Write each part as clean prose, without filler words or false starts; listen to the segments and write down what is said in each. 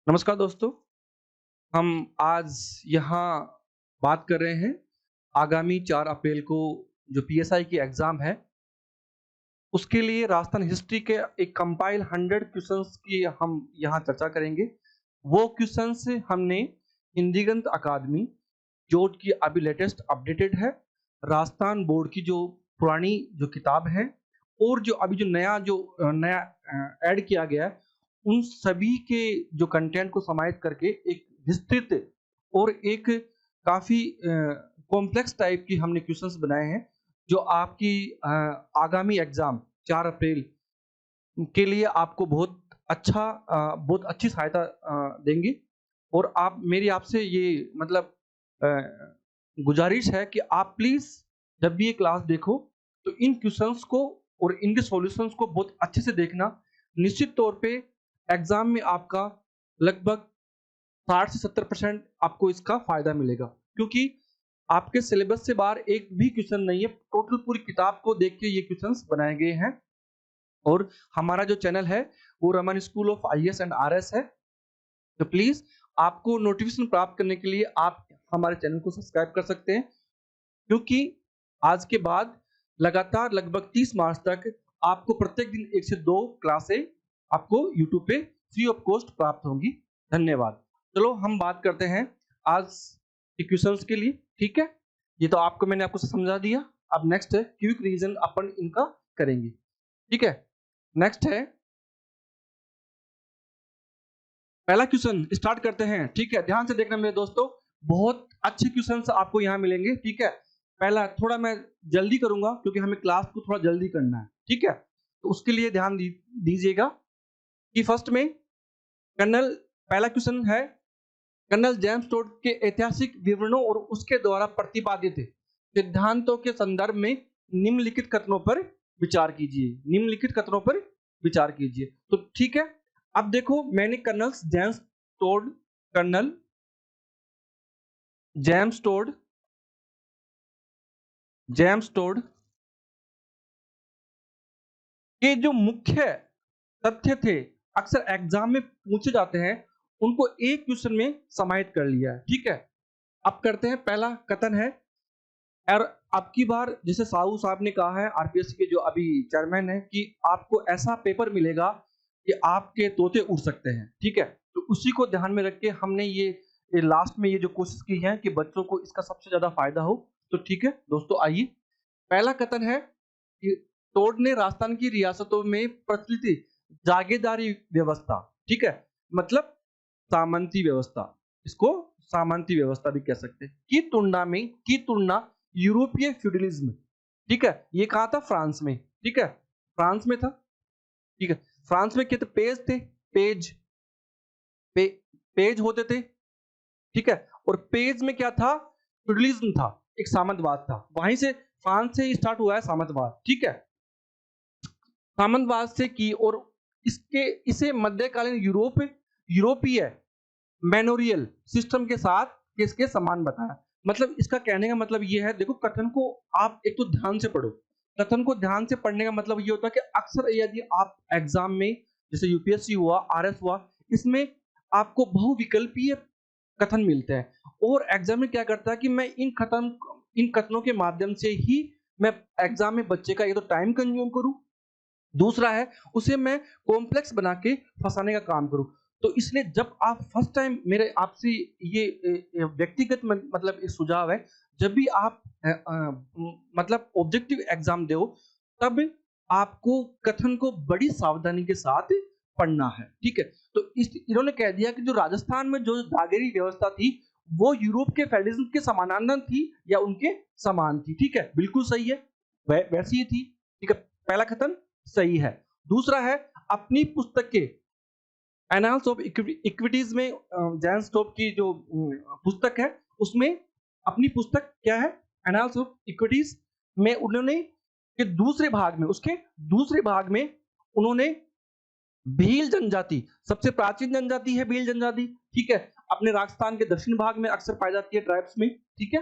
नमस्कार दोस्तों, हम आज यहाँ बात कर रहे हैं आगामी 4 अप्रैल को जो पीएसआई की एग्ज़ाम है, उसके लिए राजस्थान हिस्ट्री के एक कंपाइल 100 क्वेश्चंस की हम यहाँ चर्चा करेंगे। वो क्वेश्चंस हमने हिंदी गणित अकादमी, जो कि अभी लेटेस्ट अपडेटेड है, राजस्थान बोर्ड की जो पुरानी जो किताब है और जो अभी जो नया ऐड किया गया है, उन सभी के जो कंटेंट को समाहित करके एक विस्तृत और एक काफ़ी कॉम्प्लेक्स टाइप की हमने क्वेश्चंस बनाए हैं, जो आपकी आगामी एग्ज़ाम 4 अप्रैल के लिए आपको बहुत अच्छी सहायता देंगी। और आप मेरी आपसे ये मतलब अ, गुज़ारिश है कि आप प्लीज़ जब भी ये क्लास देखो, तो इन क्वेश्चंस को और इनके सॉल्यूशंस को बहुत अच्छे से देखना। निश्चित तौर पे एग्ज़ाम में आपका लगभग 60 से 70% आपको इसका फ़ायदा मिलेगा, क्योंकि आपके सिलेबस से बाहर एक भी क्वेश्चन नहीं है। टोटल पूरी किताब को देख के ये क्वेश्चंस बनाए गए हैं। और हमारा जो चैनल है वो Raman school of IAS and RS है। तो प्लीज़ आपको नोटिफ़िकेशन प्राप्त करने के लिए आप हमारे चैनल को सब्सक्राइब कर सकते हैं, क्योंकि आज के बाद लगातार लगभग 30 मार्च तक आपको प्रत्येक दिन 1 से 2 क्लासें आपको यूट्यूब पे फ्री ऑफ कॉस्ट प्राप्त होंगी। धन्यवाद। चलो हम बात करते हैं आज के क्वेश्चंस के लिए, ठीक है? ये तो मैंने आपको समझा दिया। अब नेक्स्ट है क्विक रिवीजन अपन इनका करेंगे, ठीक है? नेक्स्ट है पहला क्वेश्चन, स्टार्ट करते हैं, ठीक है? ध्यान से देखना मेरे दोस्तों, बहुत अच्छे क्वेश्चंस आपको यहाँ मिलेंगे, ठीक है? पहला थोड़ा मैं जल्दी करूंगा क्योंकि हमें क्लास को थोड़ा जल्दी करना है, ठीक है? तो उसके लिए ध्यान दीजिएगा कि फर्स्ट में कर्नल पहला क्वेश्चन है, कर्नल जेम्स टोड के ऐतिहासिक विवरणों और उसके द्वारा प्रतिपादित सिद्धांतों के संदर्भ में निम्नलिखित कथनों पर विचार कीजिए। निम्नलिखित कथनों पर विचार कीजिए। तो ठीक है, अब देखो मैंने कर्नल जेम्स टोड के जो मुख्य तथ्य थे, अक्सर एग्जाम में पूछे जाते हैं, उनको एक क्वेश्चन में समाहित कर लिया है, ठीक है? अब करते हैं, पहला कथन है, और अब की बार जैसे साहू साहब ने कहा है, आरपीएससी के जो अभी चेयरमैन है, कि आपको ऐसा पेपर मिलेगा कि आपके तोते उड़ सकते हैं, ठीक है? तो उसी को ध्यान में रख के हमने ये लास्ट में ये जो कोशिश की है कि बच्चों को इसका सबसे ज्यादा फायदा हो। तो ठीक है दोस्तों, आइए, पहला कथन है कि टोड ने राजस्थान की रियासतों में प्रचलित जागीरदारी व्यवस्था, ठीक है, मतलब सामंती व्यवस्था, इसको सामंती व्यवस्था भी कह सकते हैं, की तुलना यूरोपीय फ्यूडलिज्म, ठीक है, ये कहा था फ्रांस में, ठीक है, फ्रांस में था, ठीक है। फ्रांस में क्या थे? पेज थे, पेज पे, पेज होते थे, ठीक है। और पेज में क्या था? फ्यूडलिज्म था, एक सामंतवाद था। वहीं से फ्रांस से स्टार्ट हुआ है सामंतवाद, ठीक है। सामंतवाद से की, और इसे मध्यकालीन यूरोपीय मैनोरियल सिस्टम के साथ किसके समान बताया। मतलब इसका कहने का मतलब ये है, देखो कथन को आप एक तो ध्यान से पढ़ो। कथन को ध्यान से पढ़ने का मतलब ये होता है कि अक्सर यदि आप एग्जाम में, जैसे यूपीएससी हुआ, आरएस हुआ, इसमें आपको बहुविकल्पीय कथन मिलते हैं, और एग्जाम में क्या करता है कि मैं इन कथनों के माध्यम से ही मैं एग्जाम में बच्चे का एक तो टाइम कंज्यूम करूं, दूसरा है उसे मैं कॉम्प्लेक्स बना के फंसाने का काम करूं। तो इसलिए जब आप फर्स्ट टाइम, मेरे आपसे ये व्यक्तिगत मतलब एक सुझाव है, जब भी आप मतलब ऑब्जेक्टिव एग्जाम दो, तब आपको कथन को बड़ी सावधानी के साथ पढ़ना है, ठीक है। तो इन्होंने कह दिया कि जो राजस्थान में जो दागेरी व्यवस्था थी, वो यूरोप के फेडरलिज्म के समानांतर थी या उनके समान थी, ठीक है, बिल्कुल सही है, वैसी ही थी, ठीक है। पहला कथन सही है। दूसरा है, अपनी पुस्तक के एनाल्स ऑफ इक्विटीज में जेम्स टोड की जो पुस्तक है, उसमें अपनी पुस्तक क्या है, एनाल्स ऑफ इक्विटीज में उन्होंने के दूसरे भाग में, उसके दूसरे भाग में उन्होंने भील जनजाति, सबसे प्राचीन जनजाति है भील जनजाति, ठीक है, अपने राजस्थान के दक्षिण भाग में अक्सर पाई जाती है ट्राइब्स में, ठीक है।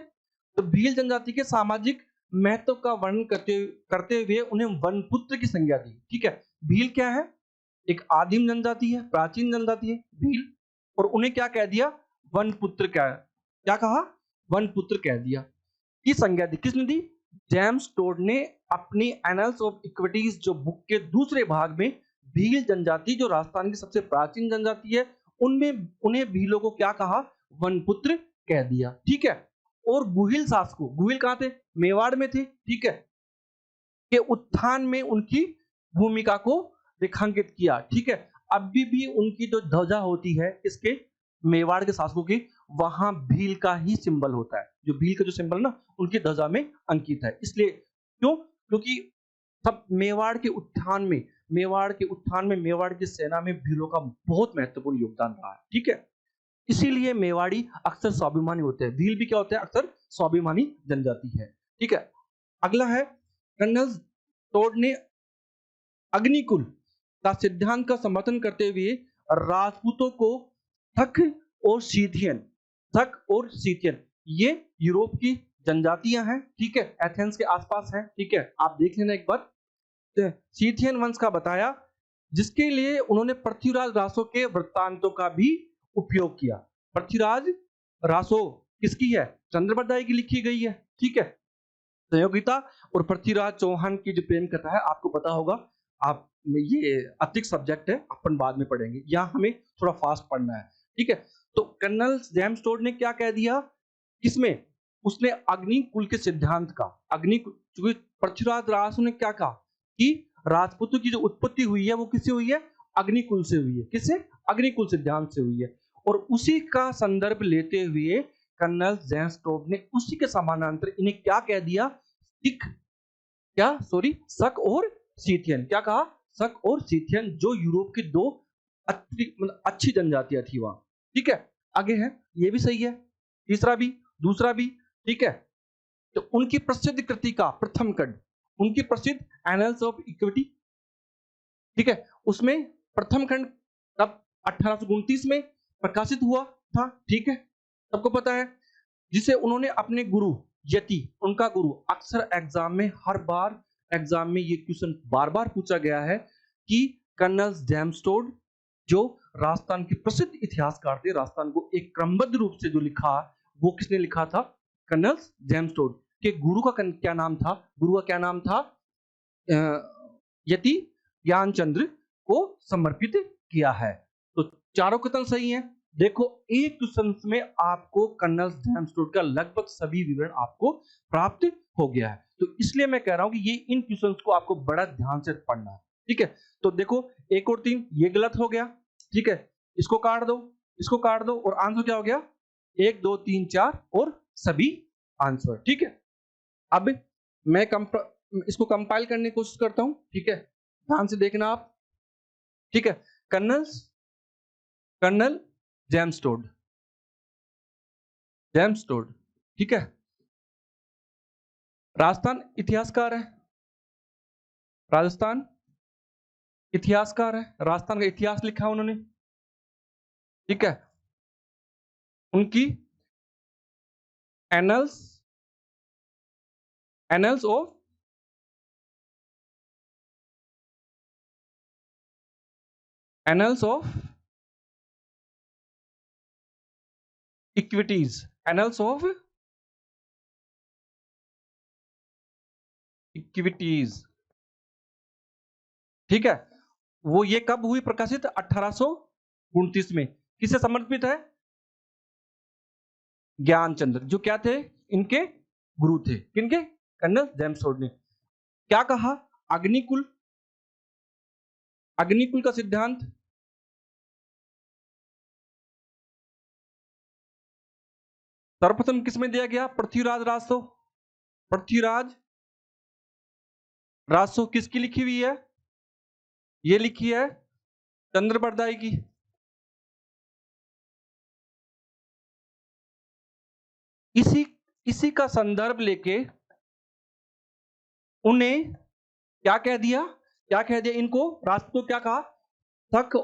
तो भील जनजाति के सामाजिक महत्व का वर्णन करते हुए उन्हें वनपुत्र की संज्ञा दी, ठीक है। भील क्या है? एक आदिम जनजाति है, प्राचीन जनजाति है भील, और उन्हें क्या कह दिया, वन पुत्र क्या कहा, वन पुत्र कह दिया। की संज्ञा दी किसने दी, जेम्स टोड ने अपनी एनल्स ऑफ इक्विटीज जो बुक के दूसरे भाग में भील जनजाति जो राजस्थान की सबसे प्राचीन जनजाति है उनमें उन्हें भीलों को क्या कहा, वन पुत्र कह दिया। ठीक है। और गुहिल शासकों, गुहिल कहां थे, मेवाड़ में थे। ठीक है, के उत्थान में उनकी भूमिका को रेखांकित किया। ठीक है, अभी भी उनकी जो ध्वजा होती है इसके मेवाड़ के शासकों की, वहां भील का ही सिंबल होता है, जो भील का जो सिंबल ना उनकी ध्वजा में अंकित है। इसलिए क्यों, क्योंकि सब मेवाड़ के उत्थान में मेवाड़ की सेना में भीलों का बहुत महत्वपूर्ण योगदान रहा है। ठीक है, इसीलिए मेवाड़ी अक्सर स्वाभिमानी होते हैं, भील भी क्या होते हैं, अक्सर स्वाभिमानी जनजाति है। ठीक है, अगला है कर्नल टोड ने अग्निकुल का सिद्धांत का समर्थन करते हुए राजपूतों को थक और सीथियन ये यूरोप की जनजातियां हैं। ठीक है, एथेंस के आसपास है। ठीक है, आप देख लेना एक बार। सीथियन वंश का बताया, जिसके लिए उन्होंने पृथ्वीराज रासो के वृत्तांतों का भी उपयोग किया। पृथ्वीराज रासो किसकी है, चंद्रबरदाई की लिखी गई है। ठीक है, संयोगिता और पृथ्वीराज चौहान की जो प्रेम कथा है आपको पता होगा, आप ये अतिरिक्त सब्जेक्ट है, अपन बाद में पढ़ेंगे, यहाँ हमें थोड़ा फास्ट पढ़ना है। ठीक है, तो कर्नल जेम्स टोड ने क्या कह दिया, किसमें, उसने अग्निकुल के सिद्धांत का, अग्निकुल, पृथ्वीराज रासो ने क्या कहा कि राजपूतों की जो उत्पत्ति हुई है वो किससे हुई है, अग्निकुल से हुई है। किससे, अग्निकुल सिद्धांत से हुई है। और उसी का संदर्भ लेते हुए कर्नल जेम्स टोड ने उसी के समानांतर इन्हें क्या कह दिया, शक और सीथियन। क्या कहा, शक और सीथियन, जो यूरोप की दो अच्छी जनजातियां थी वहां। ठीक है, आगे है, ये भी सही है, तीसरा भी, दूसरा भी। ठीक है, तो उनकी प्रसिद्ध कृति का प्रथम खंड, उनकी प्रसिद्ध एनल्स ऑफ इक्विटी, ठीक है, उसमें प्रथम खंड तब 1829 में प्रकाशित हुआ था। ठीक है, सबको पता है, जिसे उन्होंने अपने गुरु यति, उनका गुरु, अक्सर एग्जाम में, हर बार एग्जाम में ये क्वेश्चन बार बार पूछा गया है कि कर्नल जेम्स टोड जो राजस्थान के प्रसिद्ध इतिहासकार थे, राजस्थान को एक क्रमबद्ध रूप से जो लिखा वो किसने लिखा था, कर्नल जेम्स टोड के गुरु का क्या नाम था, गुरु का क्या नाम था, यति ज्ञानचंद्र को समर्पित किया है। तो चारों कथन सही हैं। देखो, एक क्वेश्चन में आपको कर्नल जेम्स टोड का लगभग सभी विवरण आपको प्राप्त हो गया है। तो इसलिए मैं कह रहा हूं कि ये इन क्वेश्चंस को आपको बड़ा ध्यान से पढ़ना है। ठीक है, तो देखो 1 और 3 ये गलत हो गया। ठीक है, इसको काट दो, इसको काट दो, और आंसर क्या हो गया, 1 2 3 4 और सभी आंसर। ठीक है, अब मैं इसको कंपाइल करने की कोशिश करता हूं। ठीक है, ध्यान से देखना आप। ठीक है, कर्नल जेम्स टोड, ठीक है, राजस्थान इतिहासकार है, राजस्थान का इतिहास लिखा है उन्होंने। ठीक है, उनकी annuls of equities, annuls of equities. ठीक है, वो ये कब हुई प्रकाशित, 1829 में। किसे समर्पित है, ज्ञानचंद्र, जो क्या थे, इनके गुरु थे। किनके, कर्नल जेम्स टोड ने। क्या कहा, अग्निकुल का सिद्धांत, सर्वप्रथम किसमें दिया गया, पृथ्वीराज रासो किसकी लिखी हुई है, ये लिखी है चंद्रबरदाई की। इसी का संदर्भ लेके उन्हें क्या कह दिया, इनको राजपूतों क्या कहा, शक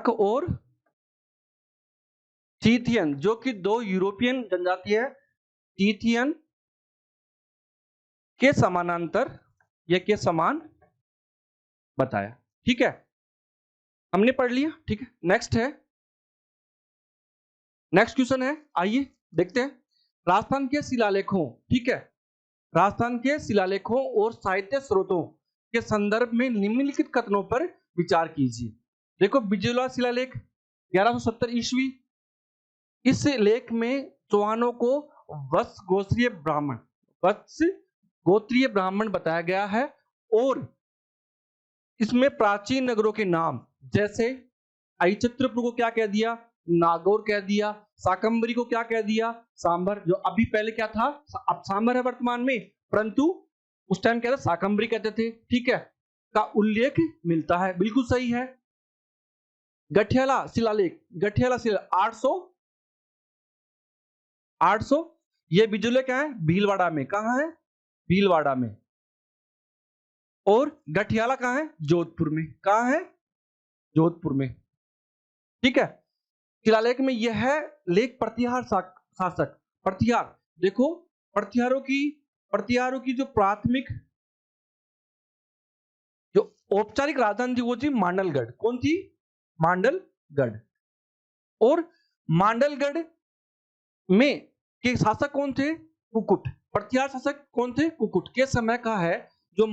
और सीथियन, जो कि दो यूरोपियन जनजाति है, सीथियन के समानांतर या के समान बताया। ठीक है, हमने पढ़ लिया, ठीक है। नेक्स्ट क्वेश्चन है, आइए देखते हैं। राजस्थान के शिलालेखों, ठीक है, राजस्थान के शिलालेखों और साहित्य स्रोतों के संदर्भ में निम्नलिखित कथनों पर विचार कीजिए। देखो, बिजौला शिलालेख 1170 ईस्वी, इस लेख में चौहानों को वत्स गोत्रीय ब्राह्मण बताया गया है और इसमें प्राचीन नगरों के नाम जैसे अहिचित्रपुर को क्या कह दिया, नागौर कह दिया, शाकंभरी को क्या कह दिया, सांभर, जो अभी पहले क्या था, अब सांभर है वर्तमान में, परंतु उस टाइम क्या था, शाकंभरी कहते थे, ठीक है, का उल्लेख मिलता है। बिल्कुल सही है। गठियाला शिलालेख 800 ये बिजुले क्या है, भीलवाड़ा में, कहां है, भीलवाड़ा में। और गठियाला कहां है, जोधपुर में, कहां है, जोधपुर में, ठीक है। शिलालेख में यह है लेख प्रतिहार शासक, प्रतिहार, देखो प्रतिहारों की जो प्राथमिक जो औपचारिक राजधानी थी वो थी मांडलगढ़। कौन थी, मांडलगढ़। और मांडलगढ़ में के शासक कौन थे, कुकुट। प्रतिहार शासक कौन थे, कुकुट के समय का है, जो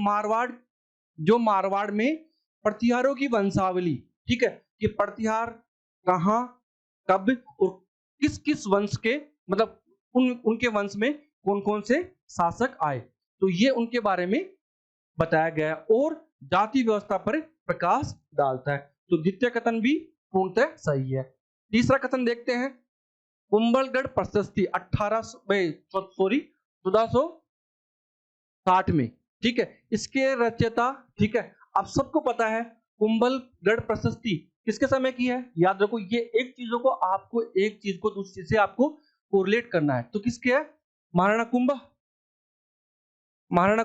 मारवाड़ में प्रतिहारों की वंशावली, ठीक है, कि प्रतिहार कहां, कब और किस किस वंश के, मतलब उनके वंश में कौन कौन से शासक आए, तो ये उनके बारे में बताया गया है और जाति व्यवस्था पर प्रकाश डालता है। तो द्वितीय कथन भी पूर्णतः सही है। तीसरा कथन देखते हैं, कुंभलगढ़ प्रशस्ति 1460 में, ठीक है, इसके रचयिता, ठीक है, आप सबको पता है कुंभलगढ़ प्रशस्ति किसके समय की है, याद रखो, ये एक चीज को दूसरी चीज से आपको कोरिलेट करना है, तो किसके है, महाराणा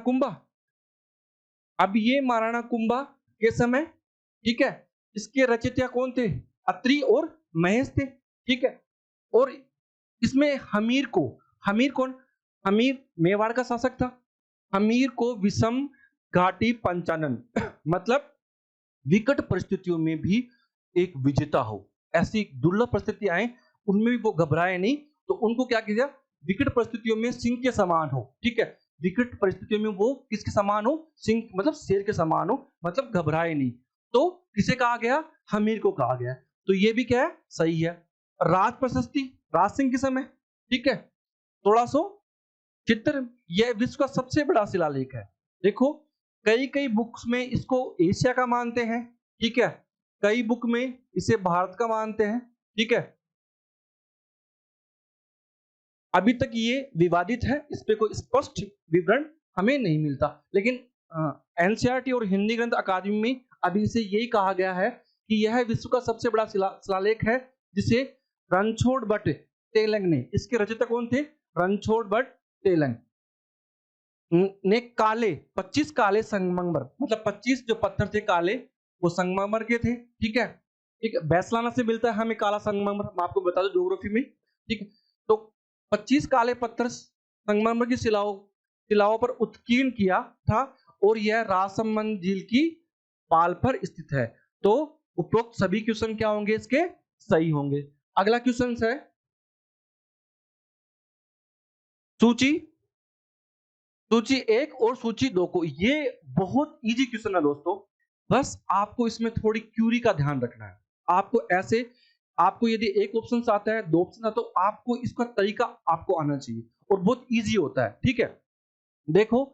कुंभा। अब ये महाराणा कुंभा के समय, ठीक है, इसके रचयिता कौन थे, अत्रि और महेश थे, ठीक है। और इसमें हमीर कौन, हमीर मेवाड़ का शासक था। हमीर को विषम घाटी पंचानन मतलब विकट परिस्थितियों में भी एक विजेता हो, ऐसी दुर्लभ परिस्थिति आए उनमें भी वो घबराए नहीं, तो उनको क्या किया, विकट परिस्थितियों में सिंह के समान हो, ठीक है, विकट परिस्थितियों में वो किसके समान हो, सिंह मतलब शेर के समान हो, मतलब घबराए नहीं, तो किसे कहा गया, हमीर को कहा गया। तो ये भी क्या है, सही है। राज प्रशस्ति राज सिंह के समय, ठीक है, 1676, यह विश्व का सबसे बड़ा शिलालेख है। देखो, कई बुक्स में इसको एशिया का मानते हैं, ठीक है, कई बुक में इसे भारत का मानते हैं, ठीक है। अभी तक ये विवादित है, इस पे कोई स्पष्ट विवरण हमें नहीं मिलता, लेकिन एनसीईआरटी और हिंदी ग्रंथ अकादमी में अभी से यही कहा गया है कि यह विश्व का सबसे बड़ा शिलालेख है, जिसे रणछोड़ भट्ट तेलंग ने, इसके रचयिता कौन थे, रणछोड़ भट्ट तेलंग ने 25 काले संगमरमर, मतलब 25 जो पत्थर थे काले, वो संगमरमर के थे, ठीक है। एक बैसलाना से मिलता है हमें काला संगमरमर, मैं आपको बता दूं ज्योग्राफी में, ठीक है। तो 25 काले पत्थर संगमरमर की शिलाओं पर उत्कीर्ण किया था और यह राजसमंद झील की पाल पर स्थित है। तो उपरोक्त सभी क्वेश्चन क्या होंगे, इसके सही होंगे। अगला क्वेश्चन है सूची 1 और सूची 2 को, ये बहुत इजी क्वेश्चन है दोस्तों, बस आपको इसमें थोड़ी क्यूरी का ध्यान रखना है। आपको यदि एक ऑप्शन आता है, 2 ऑप्शन आता है, तो आपको इसका तरीका आपको आना चाहिए और बहुत इजी होता है, ठीक है। देखो,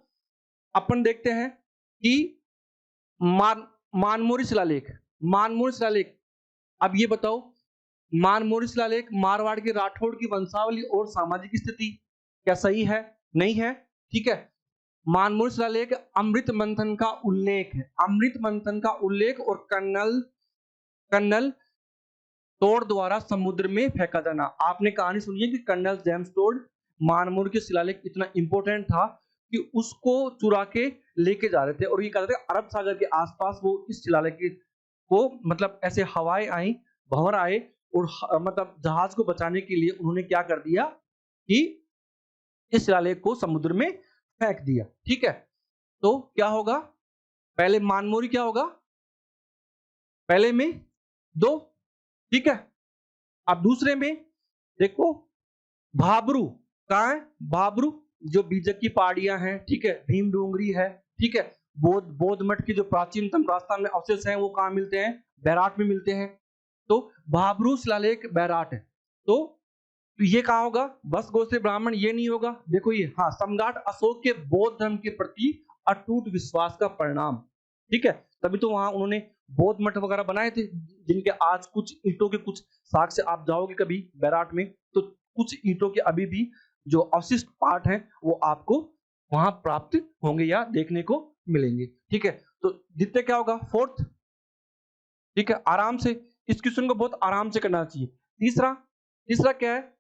अपन देखते हैं कि मानमोरी शिलालेख, अब ये बताओ, मानमोरी शिलालेख मारवाड़ के राठौड़ की वंशावली और सामाजिक स्थिति क्या सही है, नहीं है, ठीक है। मानमोरी शिलालेख अमृत मंथन का उल्लेख है, और कर्नल टोड द्वारा समुद्र में फेंका जाना। आपने कहानी सुनी है कि कर्नल जेम्स टोड, मानमोरी के शिलालेख इतना इंपॉर्टेंट था कि उसको चुरा के लेके जा रहे थे, और ये कहते थे अरब सागर के आसपास वो इस शिलालेख को, मतलब ऐसे हवाएं आई, भंवर आए, और मतलब जहाज को बचाने के लिए उन्होंने क्या कर दिया कि इस शिलालेख को समुद्र में फेंक दिया, ठीक है। तो क्या होगा, पहले मानमोरी क्या होगा, पहले में 2, ठीक है। अब दूसरे में देखो भाबरू, कहाँ है भाबरू, जो बीजक की पहाड़ियां हैं, ठीक है, भीम डोंगरी है, ठीक है। बौद्ध मठ के जो प्राचीनतम राजस्थान में अवशेष हैं वो कहाँ मिलते हैं, बैराट में मिलते हैं। तो भाबरू शिलालेख बैराट है। तो ये कहाँ होगा, बस गोत्र ब्राह्मण, ये नहीं होगा। देखो ये, हाँ, सम्राट अशोक के बौद्ध धर्म के प्रति अटूट विश्वास का परिणाम, ठीक है। तभी तो वहां उन्होंने बौद्ध मठ वगैरह बनाए थे, जिनके आज कुछ ईंटों के कुछ साक्ष्य आप जाओगे कभी बैराट में, तो कुछ ईंटों के अभी भी जो अवशिष्ट पार्ट हैं वो आपको वहां प्राप्त होंगे या देखने को मिलेंगे, ठीक है। तो जितने क्या होगा, फोर्थ, ठीक है। आराम से इस क्वेश्चन को बहुत आराम से करना चाहिए। तीसरा, तीसरा क्या है,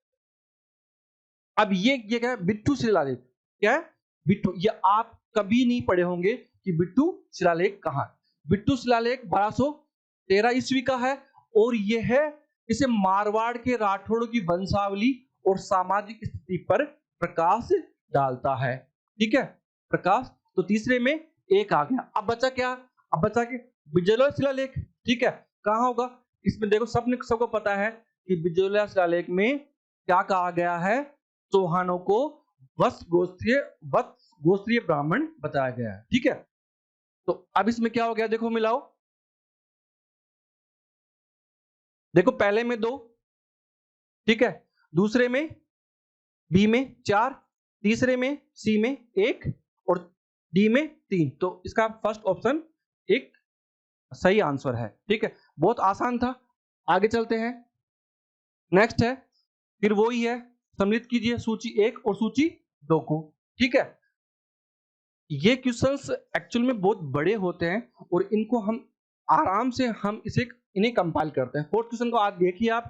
अब ये क्या है, बिट्टू शिलालेख, क्या है बिट्टू, ये आप कभी नहीं पढ़े होंगे कि बिट्टू शिलालेख कहाँ है। बिट्टू शिलालेख 1213 ईस्वी का है और यह है, इसे मारवाड़ के राठौड़ की वंशावली और सामाजिक स्थिति पर प्रकाश डालता है, ठीक है, प्रकाश। तो तीसरे में एक आ गया। अब बचा क्या, अब बचा के बिजलौर शिलालेख, ठीक है, कहाँ होगा। इसमें देखो सबको पता है कि बिजलौर शिलालेख में क्या कहा गया है, चौहानों को वत्स गोत्रीय ब्राह्मण बताया गया है, ठीक है। तो अब इसमें क्या हो गया, देखो मिलाओ, देखो पहले में 2, ठीक है, दूसरे में बी में 4, तीसरे में सी में 1 और डी में 3। तो इसका फर्स्ट ऑप्शन एक सही आंसर है, ठीक है। बहुत आसान था। आगे चलते हैं, नेक्स्ट है, फिर वही है, सम्मिलित कीजिए सूची 1 और सूची 2 को, ठीक है। ये क्वेश्चंस एक्चुअल में बहुत बड़े होते हैं और इनको हम आराम से हम इन्हें कंपाइल करते हैं। फोर्थ क्वेश्चन को आज देखिए आप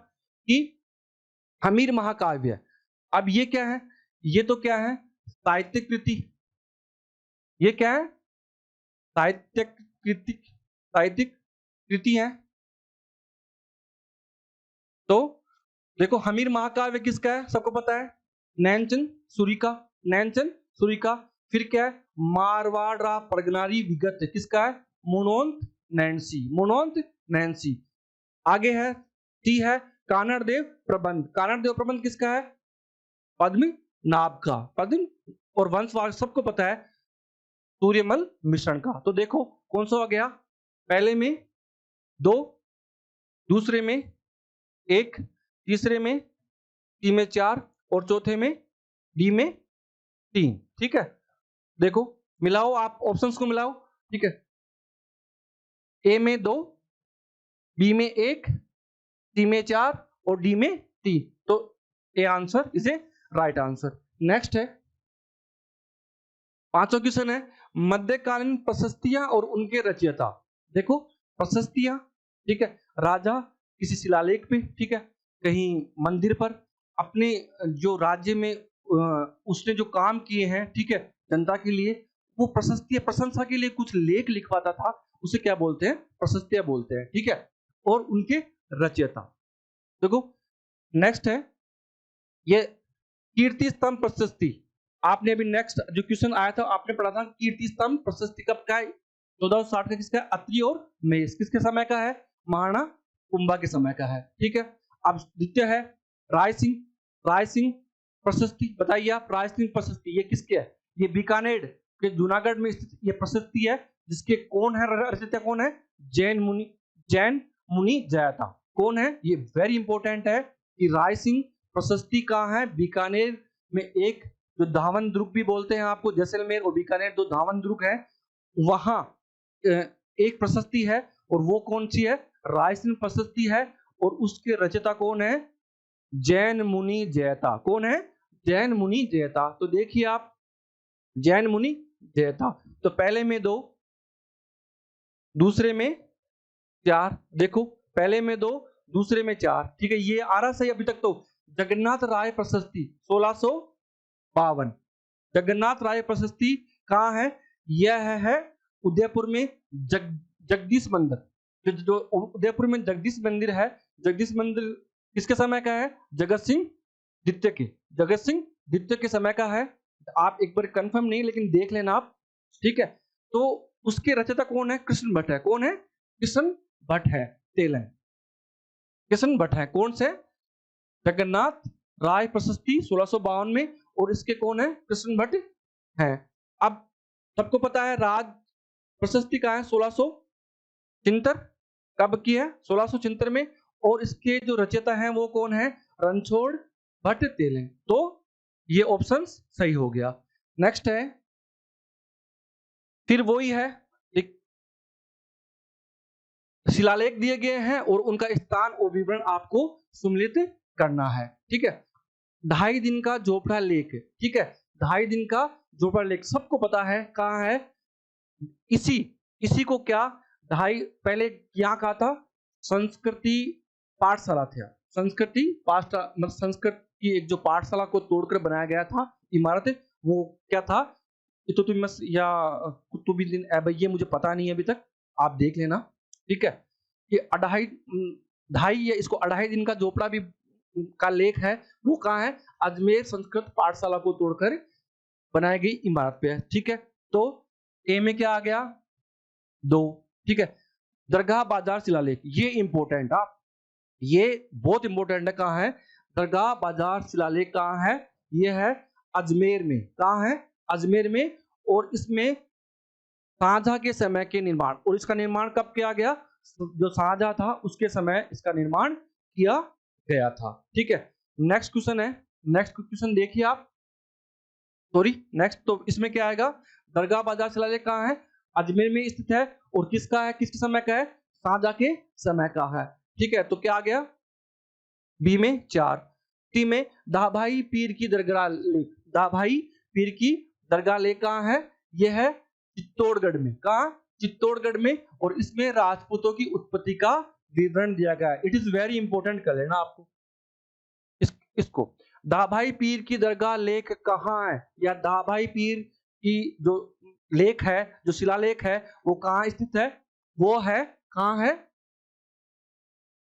कि हमीर महाकाव्य, अब ये क्या है, ये तो क्या है, साहित्यिक कृति, ये क्या है, साहित्यिक कृति है। तो देखो हमीर महाकाव्य किसका है, सबको पता है, नैनचंद सूरी का। फिर क्या है, मारवाड़ा परगनारी विगत किसका है, मोनोंत नैन्सी। आगे है, टी है, कानड़देव प्रबंध किसका है, पद्मनाभ का, पद्म। और वंशवाल सबको पता है, सूर्यमल मिश्रण का। तो देखो कौन सा हो गया, पहले में 2, दूसरे में 1, तीसरे में सी में 4 और चौथे में डी में 3, ठीक है। देखो मिलाओ, आप ऑप्शंस को मिलाओ, ठीक है। ए में 2, बी में 1, सी में 4 और डी में 3। तो A answer is A right answer. Next है, पांचवा क्वेश्चन है, मध्यकालीन प्रशस्तियां और उनके रचयिता। देखो प्रशस्तियां, ठीक है, राजा किसी शिलालेख पे, ठीक है, कहीं मंदिर पर, अपने जो राज्य में उसने जो काम किए हैं, ठीक है, जनता के लिए, वो प्रशंसा के लिए कुछ लेख लिखवाता था, उसे क्या बोलते हैं, प्रशस्तियां बोलते हैं, ठीक है। और उनके रचयिता, देखो नेक्स्ट है, ये कीर्ति स्तंभ प्रशस्ति। आपने अभी नेक्स्ट जो क्वेश्चन आया था आपने पढ़ा था, कीर्ति स्तंभ प्रशस्ति कब का है, 1460 का किसका है, अत्रि और मेष किसके समय का है, महाराणा कुंभा के समय का है, ठीक है। अब द्वितीय है राय सिंह प्रशस्ति, बताइए आप, राय सिंह प्रशस्ति ये किसके है, ये बीकानेर के जूनागढ़ में स्थित ये प्रशस्ति है, जिसके कौन है रचयिता, कौन है, जैन मुनि जयता। कौन है ये, वेरी इंपॉर्टेंट है कि राय सिंह प्रशस्ति कहाँ है, बीकानेर में, एक जो धावन दुर्ग भी बोलते हैं आपको, जैसलमेर और बीकानेर दो धावन दुर्ग है, वहां एक प्रशस्ति है और वो कौन सी है, राय सिंह प्रशस्ति है। और उसके रचयिता कौन है, जैन मुनि जयता। कौन है, जैन मुनि जयता। तो देखिए आप, जैन मुनि जयता। तो पहले में 2, दूसरे में 4, देखो पहले में 2, दूसरे में 4, ठीक है, ये आ रहा सही अभी तक। तो जगन्नाथ राय प्रशस्ति 1652, जगन्नाथ राय प्रशस्ति कहाँ है, यह है उदयपुर में, जगदीश मंदिर, जो उदयपुर में जगदीश मंदिर है, जगदीश मंदिर किसके समय का है, जगत सिंह द्वितीय के समय का है। आप एक बार कंफर्म नहीं लेकिन देख लेना आप, ठीक है। तो उसके रचयिता कौन है, कृष्ण भट्ट है। कौन है, कृष्ण भट्ट है, तेलन। कृष्ण भट्ट हैं। कौन से? जगन्नाथ राय प्रशस्ति 1652 में, और इसके कौन है? कृष्ण भट्ट हैं। अब सबको पता है राज प्रशस्ति का है 1673, कब की है? 1673 में, और इसके जो रचयिता हैं वो कौन है? रणछोड़ भट्ट तेल हैं। तो ये ऑप्शन सही हो गया। नेक्स्ट है, फिर वही है, एक शिलालेख दिए गए हैं और उनका स्थान और विवरण आपको सुमिलित करना है। ठीक है, 2.5 दिन का जोपड़ा लेक, ठीक है, 2.5 दिन का जोपड़ा लेक सबको पता है कहाँ है। इसी को क्या पहले यहाँ कहा था? संस्कृति पाठशाला था। संस्कृति मतलब संस्कृत की एक जो पाठशाला को तोड़कर बनाया गया था इमारत, वो क्या था? इल्तुतमिश या कुतुबुद्दीन ऐबक, मुझे पता नहीं है अभी तक, आप देख लेना। ठीक है, ये 2.5 या इसको 2.5 दिन का जोपड़ा भी का लेख है, वो कहाँ है? अजमेर संस्कृत पाठशाला को तोड़कर बनाई गई इमारत पे है। ठीक है, तो ए में क्या आ गया? 2। ठीक है, दरगाह बाजार शिलालेख, ये इंपॉर्टेंट, आप ये बहुत इंपॉर्टेंट है। कहाँ है? दरगाह बाजार शिलालेख कहाँ है? ये है अजमेर में। कहाँ है? अजमेर में। और इसमें शाहजहां के समय के निर्माण, और इसका निर्माण कब किया गया? जो शाहजहां था उसके समय इसका निर्माण किया गया था। ठीक है, नेक्स्ट क्वेश्चन है, नेक्स्ट क्वेश्चन देखिए आप, सॉरी नेक्स्ट, तो इसमें क्या आएगा? दरगाह बाजार शिलालेख कहाँ है? अजमेर में स्थित है, और किसका है? किसके समय का है? शाहजहां के समय का है। ठीक है, तो क्या आ गया? बी में 4। टी में दाभाई पीर की दरगाह लेख, दाभाई पीर की दरगाह लेख कहाँ है? यह है चित्तौड़गढ़ में। कहाँ? चित्तौड़गढ़ में, और इसमें राजपूतों की उत्पत्ति का विवरण दिया गया है। इट इज वेरी इंपॉर्टेंट कर लेना आपको इसको। दाभाई पीर की दरगाह लेख कहाँ है, या दाभाई पीर की जो लेख है, जो शिलालेख है, वो कहाँ स्थित है? वो है कहाँ है?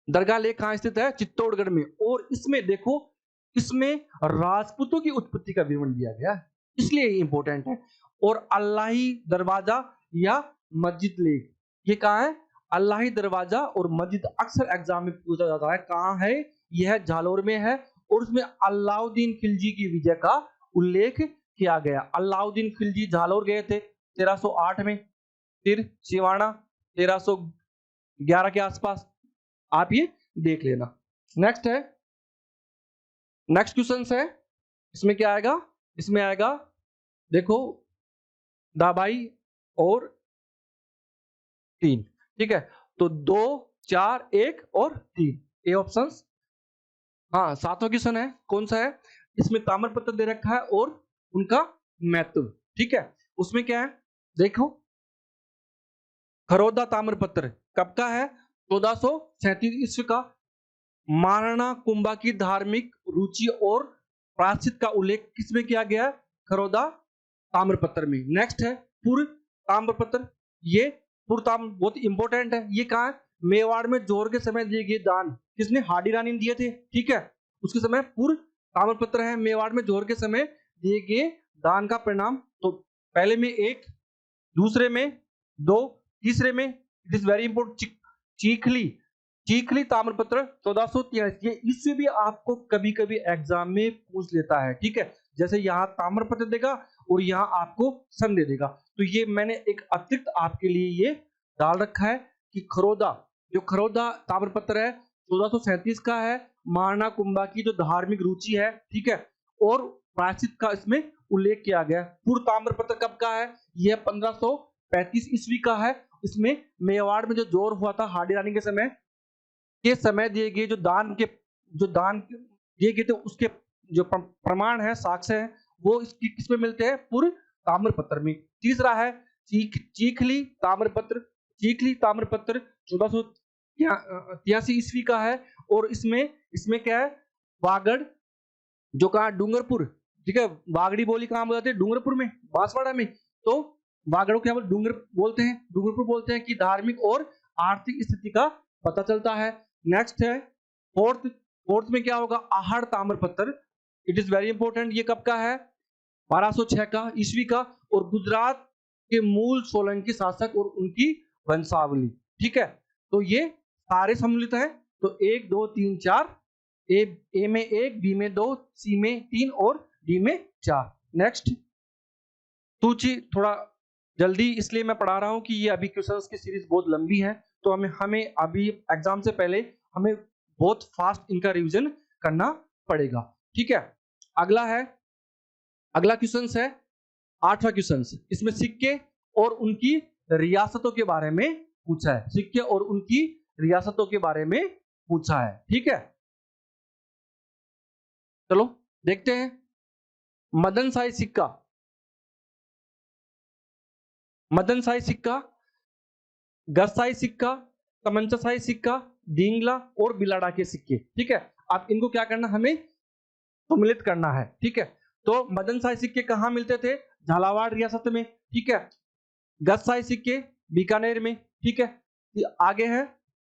दरगाह लेख कहाँ स्थित है? चित्तौड़गढ़ में। और इसमें देखो, इसमें राजपूतों की उत्पत्ति का विवरण दिया गया है, इसलिए ये इंपॉर्टेंट है। और अल्लाही दरवाजा या मस्जिद लेख, ये कहाँ है? अल्लाही दरवाजा और मस्जिद अक्सर एग्जाम में पूछा जाता है। कहाँ है? यह जालौर में है, और उसमें अलाउद्दीन खिलजी की विजय का उल्लेख किया गया। अलाउद्दीन खिलजी जालौर गए थे 1308 में, फिर सिवाना 1311 के आसपास, आप ये देख लेना। नेक्स्ट है, नेक्स्ट क्वेश्चन है, इसमें क्या आएगा? इसमें आएगा, देखो, दाभाई और 3। ठीक है, तो 2, 4, 1 और 3, ये ऑप्शन। हाँ, 7वां क्वेश्चन है, कौन सा है? इसमें ताम्रपत्र दे रखा है और उनका महत्व। ठीक है, उसमें क्या है? देखो, खरोदा ताम्रपत्र कब का है? 1437 ईस्वी का। महाराणा कुंभा की धार्मिक रुचि और प्रायश्चित का उल्लेख किसमें किया गया? खरोदा ताम्रपत्र में। नेक्स्ट है पूर्व ताम्रपत्र, ये पूर्व ताम्र बहुत इंपॉर्टेंट है। ये कहाँ है? मेवाड़ में जोर के समय दिए गए दान किसने? हाडी रानी ने दिए थे। ठीक है, उसके समय पूर्व ताम्रपत्र है। मेवाड़ में जोर के समय दिए गए दान का परिणाम, तो पहले में 1, दूसरे में 2, तीसरे में, इट इज वेरी इंपॉर्टेंट, चीखली ताम्रपत्र 1483। ये इससे भी आपको कभी कभी एग्जाम में पूछ लेता है। ठीक है, जैसे यहाँ ताम्रपत्र देगा और यहाँ आपको सन दे देगा, तो ये मैंने एक अतिरिक्त आपके लिए ये डाल रखा है कि खरोदा, जो खरोदा ताम्रपत्र है 1437 का है। महाराणा कुंभा की जो धार्मिक रुचि है, ठीक है, और प्रायश्चित का इसमें उल्लेख किया गया। पूर्व ताम्रपत्र कब का है? यह 1535 ईस्वी का है। इसमें मेवाड़ में जो जोर हुआ था हाडी रानी के समय दिए गए जो दान दिए गए थे, उसके जो प्रमाण है, साक्ष्य है, वो इसकी किसमें मिलते हैं? पूर्व ताम्रपत्र में। तीसरा है चीखली ताम्रपत्र। चीखली ताम्रपत्र 1483 ईस्वी का है, और इसमें क्या है? वागड़, जो कहा डूंगरपुर, ठीक है, वागड़ी बोली कहाँ बोलते हैं? डूंगरपुर में, बांसवाड़ा में। तो वागड़ को क्या डूंगर बोलते हैं, डूंगरपुर बोलते हैं, कि धार्मिक और आर्थिक स्थिति का पता चलता है। नेक्स्ट है फोर्थ में क्या होगा? आहड़ ताम्रपत्र, इट इज वेरी इंपॉर्टेंट। ये कब का है? 1206 का ईस्वी का, और गुजरात के मूल सोलंकी शासक और उनकी वंशावली। ठीक है, तो ये सारे सम्मिलित हैं। तो 1 2 3 4, ए में 1, बी में 2, सी में 3 और डी में 4। नेक्स्ट सूची थोड़ा जल्दी इसलिए मैं पढ़ा रहा हूं कि ये अभी क्वेश्चंस की सीरीज बहुत लंबी है, तो हमें अभी एग्जाम से पहले हमें बहुत फास्ट इनका रिवीजन करना पड़ेगा। ठीक है, अगला क्वेश्चन है 8वां क्वेश्चन। इसमें सिक्के और उनकी रियासतों के बारे में पूछा है। सिक्के और उनकी रियासतों के बारे में पूछा है। ठीक है, चलो देखते हैं। मदन शाही सिक्का, मदन शाही सिक्का, गजशाही सिक्का, तमंचा शाही सिक्का, डींगला और बिलाड़ा के सिक्के। ठीक है, आप इनको क्या करना, हमें सम्मिलित करना है। ठीक है, तो मदन शाही सिक्के कहाँ मिलते थे? झालावाड़ रियासत में। ठीक है, गजशाही सिक्के बीकानेर में। ठीक है, आगे है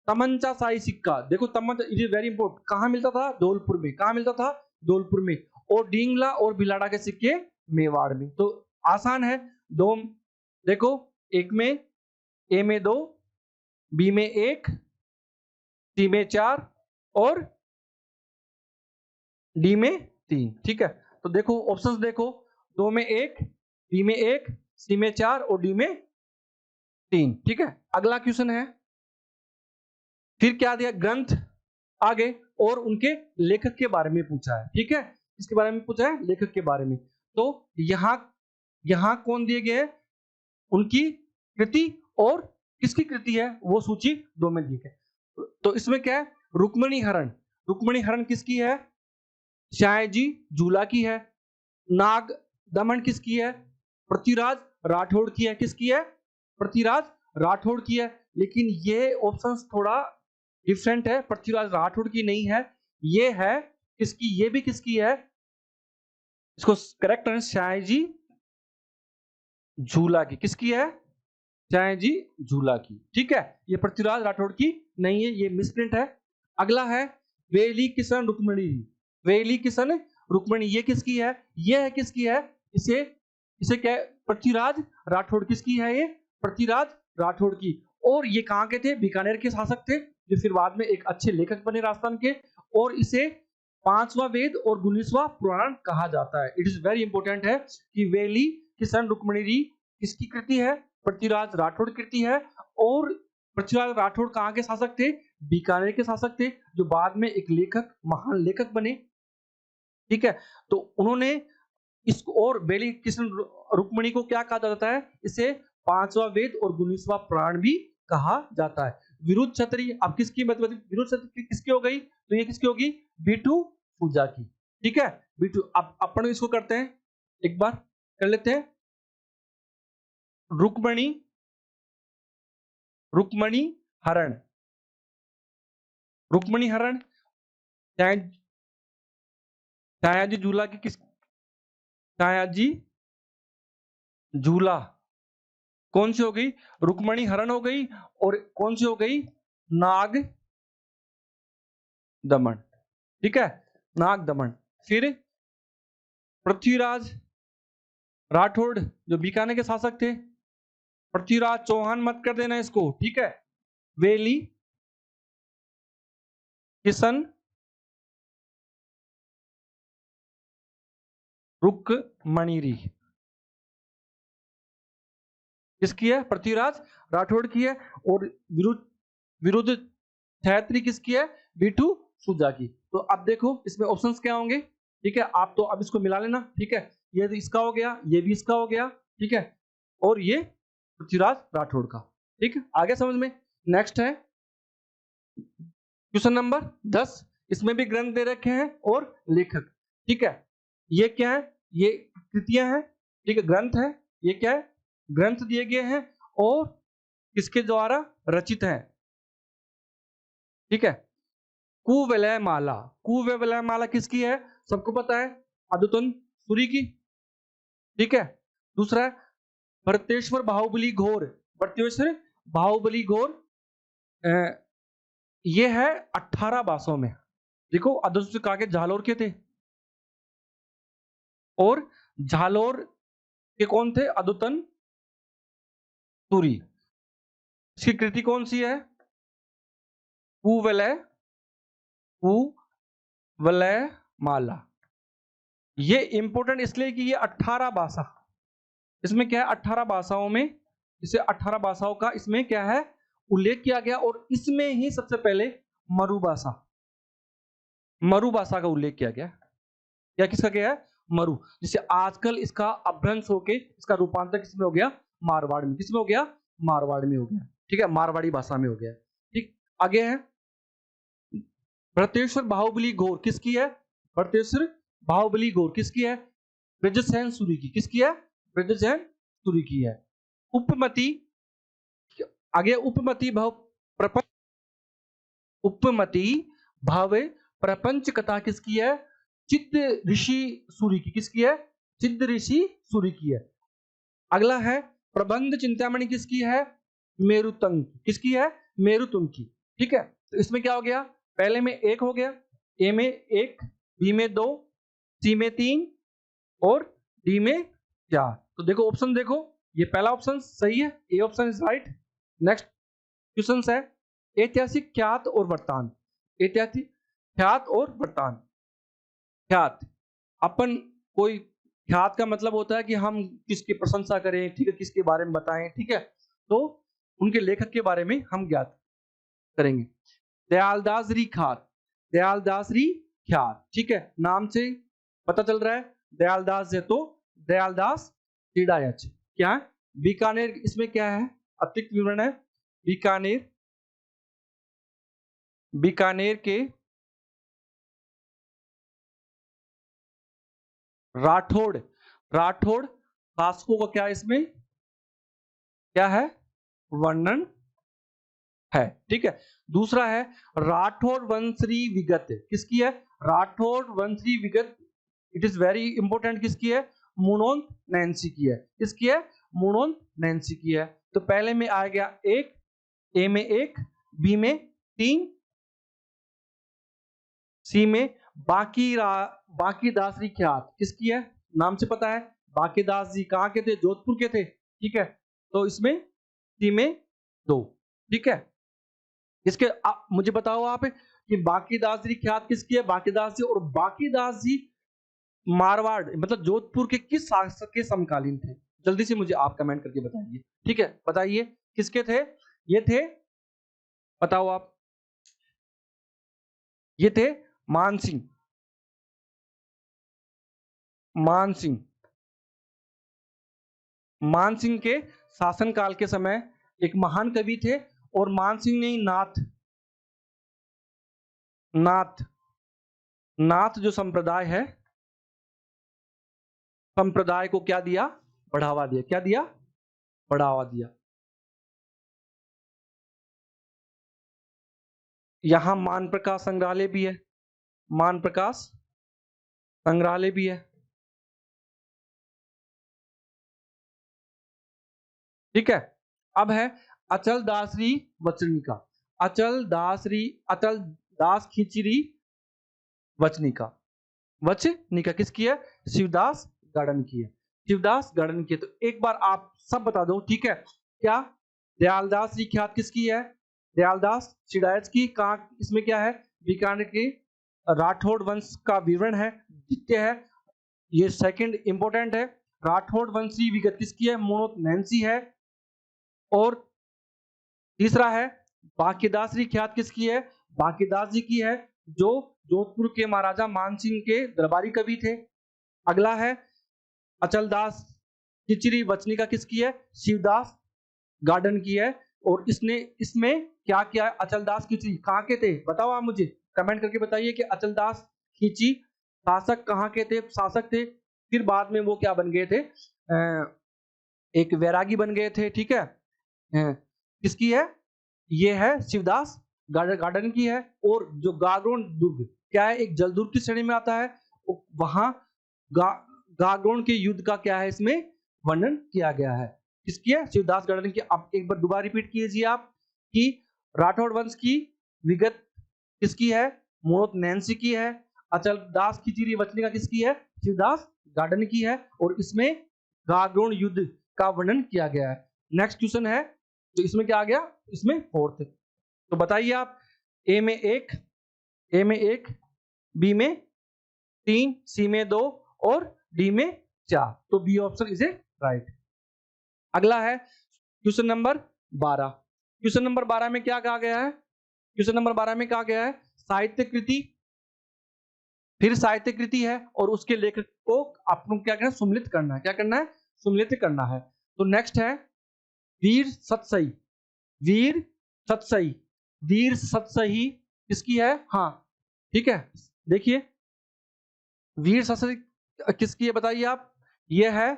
तमंचा शाही सिक्का। देखो तमंचा, इट इज वेरी इंपोर्टेंट, कहाँ मिलता था? धौलपुर में। कहाँ मिलता था? धौलपुर में। और डींगला और बिलाड़ा के सिक्के मेवाड़ में। तो आसान है, दो देखो, एक में ए में 2, बी में 1, सी में 4 और डी में 3। ठीक है, तो देखो ऑप्शंस देखो, 2 में 1, बी में 1, सी में 4 और डी में 3। ठीक है, अगला क्वेश्चन है, फिर क्या दिया? ग्रंथ आगे और उनके लेखक के बारे में पूछा है। ठीक है, इसके बारे में पूछा है, लेखक के बारे में। तो यहां कौन दिए गए? उनकी कृति और किसकी कृति है वो सूची 2 में दी है। तो इसमें क्या है? रुक्मणी हरण। रुक्मणी हरण किसकी है? शायजी झूला की है। नाग दमन किसकी है? पृथ्वीराज राठौड़ की है। किसकी है? पृथ्वीराज राठौड़ की है। लेकिन ये ऑप्शंस थोड़ा डिफरेंट है, पृथ्वीराज राठौड़ की नहीं है, ये है किसकी? ये भी किसकी है? इसको करेक्ट है शायजी झूला की। किसकी है? शायजी झूला की। ठीक है, ये पृथ्वीराज राठौड़ की नहीं है, ये मिसप्रिंट है। अगला है वेली किशन रुक्मणी। वेली किशन रुक्मणी, ये किसकी है? ये है किसकी है? इसे क्या? पृथ्वीराज राठौड़। किसकी है ये? पृथ्वीराज राठौड़ की। और ये कहाँ के थे? बीकानेर के शासक थे, जो फिर बाद में एक अच्छे लेखक बने राजस्थान के। और इसे 5वां वेद और 19वां पुराण कहा जाता है। इट इज वेरी इंपॉर्टेंट है कि वेली किशन रुक्मणी किसकी कृति है? पृथ्वीराज राठौड़ कृति है। और पृथ्वीराज राठौड़ कहाँ के शासक थे? बीकानेर के शासक थे, जो बाद में एक लेखक, महान लेखक बने। ठीक है, तो उन्होंने इसको, और बेली किशन रुक्मणी को क्या कहा जाता है? इसे 5वां वेद और 19वां पुराण भी कहा जाता है। विरुद्ध क्षत्रिय, अब किसकी मतलब विरुद्ध क्षत्रिय किसकी हो गई? तो ये किसकी होगी? बीटू पूजा की। ठीक है, बीटू। अब अपन इसको करते हैं, एक बार कर लेते हैं। रुक्मणी हरण, रुक्मणी हरण शायाजी झूला की किस? शायाजी झूला कौन सी हो गई? रुक्मणी हरण हो गई। और कौन सी हो गई? नाग दमन। ठीक है, नाग दमन। फिर पृथ्वीराज राठौड़, जो बीकानेर के शासक थे। पृथ्वीराज चौहान मत कर देना इसको। ठीक है, वेली किशन रुक्मणी किसकी है? पृथ्वीराज राठौड़ की है। और विरुद्ध क्षत्रिय किसकी है? बीटू सुजा की। तो अब देखो इसमें ऑप्शंस क्या होंगे। ठीक है, आप तो अब इसको मिला लेना। ठीक है, ये इसका हो गया, ये भी इसका हो गया। ठीक है, और ये पृथ्वीराज राठौड़ का। ठीक है, आगे समझ में। नेक्स्ट है क्वेश्चन नंबर 10। इसमें भी ग्रंथ दे रखे हैं और लेखक। ठीक है, ये क्या है? ये कृतियां हैं। ठीक है, ग्रंथ है। ये क्या है? ग्रंथ दिए गए हैं और किसके द्वारा रचित हैं। ठीक है, कुवलय माला। कुवलय माला किसकी है? सबको पता है, अदुतन सूरी की। ठीक है, दूसरा है भरतेश्वर बाहुबली घोर। भरतेश्वर बाहुबली घोर, ये है 18 भाषाओं में। देखो अदुत काके झालोर के थे, और झालोर के कौन थे? अदुतन सूरी। इसकी कृति कौन सी है? कुवलय वलय माला। ये इंपॉर्टेंट इसलिए कि ये 18 भाषा, इसमें क्या है 18 भाषाओं में, इसे 18 भाषाओं का इसमें क्या है उल्लेख किया गया, और इसमें ही सबसे पहले मरु भाषा का उल्लेख किया गया। या किसका क्या है मरु, जिसे आजकल इसका अपभ्रंश होके इसका रूपांतर किसमें हो गया मारवाड़ में, किसमें हो गया मारवाड़ में हो गया, ठीक है, मारवाड़ी भाषा में हो गया। ठीक, आगे है भरतेश्वर बाहुबली गौर किसकी है, भरतेश्वर बाहुबली गौर किसकी है, ब्रजसेन सूरी की, किसकी है ब्रजसेन सूरी की है। उपमति, आगे उपमति भाव प्रपंच, उपमति भाव प्रपंच कथा किसकी है, चित्त ऋषि सूरी की, किसकी है चित्त ऋषि सूरी की है। अगला है प्रबंध चिंतामणि किसकी है, मेरुतंग, किसकी है मेरुतुंग की। ठीक है, तो इसमें क्या हो गया, पहले में 1 हो गया, ए में 1, बी में 2, सी में 3 और डी में 4। तो देखो ऑप्शन देखो, ये पहला ऑप्शन सही है, A option is right. Next question है ऐतिहासिक ख्यात और वृत्तांत, ऐतिहासिक ख्यात और वृत्तांत। ख्यात, अपन कोई ख्यात का मतलब होता है कि हम किसकी प्रशंसा करें, ठीक है, किसके बारे में बताएं, ठीक है, तो उनके लेखक के बारे में हम ज्ञात करेंगे। दयालदासरी ख्यात, दयालदासरी ख्यात, ठीक है, नाम से पता चल रहा है दयालदास है तो दयालदास चिड़ायच क्या है, बीकानेर, इसमें क्या है अतिरिक्त विवरण है, बीकानेर, बीकानेर के राठौड़, राठौड़ शासकों का क्या इसमें क्या है वर्णन है। ठीक है, दूसरा है राठौड़ वंशरी विगत, किसकी है राठौड़ वंशरी विगत, इट इज वेरी इंपॉर्टेंट, किसकी है मुनोंत नैन्सी की है, किसकी है मुनोंत नैन्सी की है। तो पहले में आ गया 1, ए में 1, बी में 3, सी में बाकी दासरी ख्यात किसकी है, नाम से पता है बाकी दास जी कहाँ के थे जोधपुर के थे। ठीक है, तो इसमें सी में 2। ठीक है, इसके मुझे बताओ आप कि बाकी दास जी ख्यात किसकी है, बाकी दास जी, और बाकी दास जी मारवाड़ मतलब जोधपुर के किस शासक के समकालीन थे, जल्दी से मुझे आप कमेंट करके बताइए। ठीक है, बताइए किसके थे, ये थे, बताओ आप, ये थे मानसिंह, मानसिंह, मानसिंह के शासनकाल के समय एक महान कवि थे, और मानसिंह ने नाथ, नाथ, नाथ जो संप्रदाय है, संप्रदाय को क्या दिया बढ़ावा दिया, क्या दिया बढ़ावा दिया। यहां मान प्रकाश संग्रहालय भी है, मान प्रकाश संग्रहालय भी है। ठीक है, अब है अचल दासरी वचनिका, अचल दास खिचरी वचनिका, वचनिका किसकी है शिवदास गार्डन की है, शिवदास गार्डन की है। तो एक बार आप सब बता दो, ठीक है, क्या दयालदास जी ख्यात किसकी है, दयालदास चिड़ायत की, कहा इसमें क्या है बीकानेर के राठौड़ वंश का विवरण है, दिखते है, ये सेकंड इंपॉर्टेंट है। राठौड़ वंशी विगत किसकी है मोनोत नैन्सी है, और तीसरा है बाकीदासरी ख्यात किसकी है, बाकीदास जी की है, जो जोधपुर के महाराजा मानसिंह के दरबारी कवि थे। अगला है अचलदास खिचरी वचनिका किसकी है, शिवदास गार्डन की है, और इसने इसमें क्या किया है, अचलदास खिचरी कहाँ के थे बताओ आप मुझे कमेंट करके बताइए कि अचलदास खिची शासक कहाँ के थे, शासक थे, फिर बाद में वो क्या बन गए थे एक वैरागी बन गए थे। ठीक है, किसकी है, ये है शिवदास गार्डन की है। और जो गागरोन दुर्ग क्या है, एक जलदुर्ग की श्रेणी में आता है, वहां गागरोन के युद्ध का क्या है इसमें वर्णन किया गया है, किसकी है शिवदास गार्डन की। अब एक बार दोबारा रिपीट कीजिए आप कि राठौड़ वंश की विगत किसकी है मोनोत नैन्सी की है, अचलदास की चिरी वचनिका किसकी है शिवदास गार्डन की है, और इसमें गागरोन युद्ध का वर्णन किया गया है। नेक्स्ट क्वेश्चन है, तो इसमें क्या आ गया, इसमें 4th, तो बताइए आप ए में 1, ए में 1, बी में 3, सी में 2 और डी में 4। तो B option is A right. अगला है क्वेश्चन नंबर 12। क्वेश्चन नंबर 12 में क्या कहा गया है? क्वेश्चन नंबर 12 में कहा गया है साहित्य कृति, फिर साहित्य कृति है और उसके लेखक को आपको क्या करना है? सुम्मिलित करना है। क्या करना है? सुम्मिलित करना है। तो नेक्स्ट है वीर सतसई। वीर सतसई, वीर सतसई किसकी है? हाँ ठीक है, देखिए वीर सतसई किसकी है बताइए आप? ये है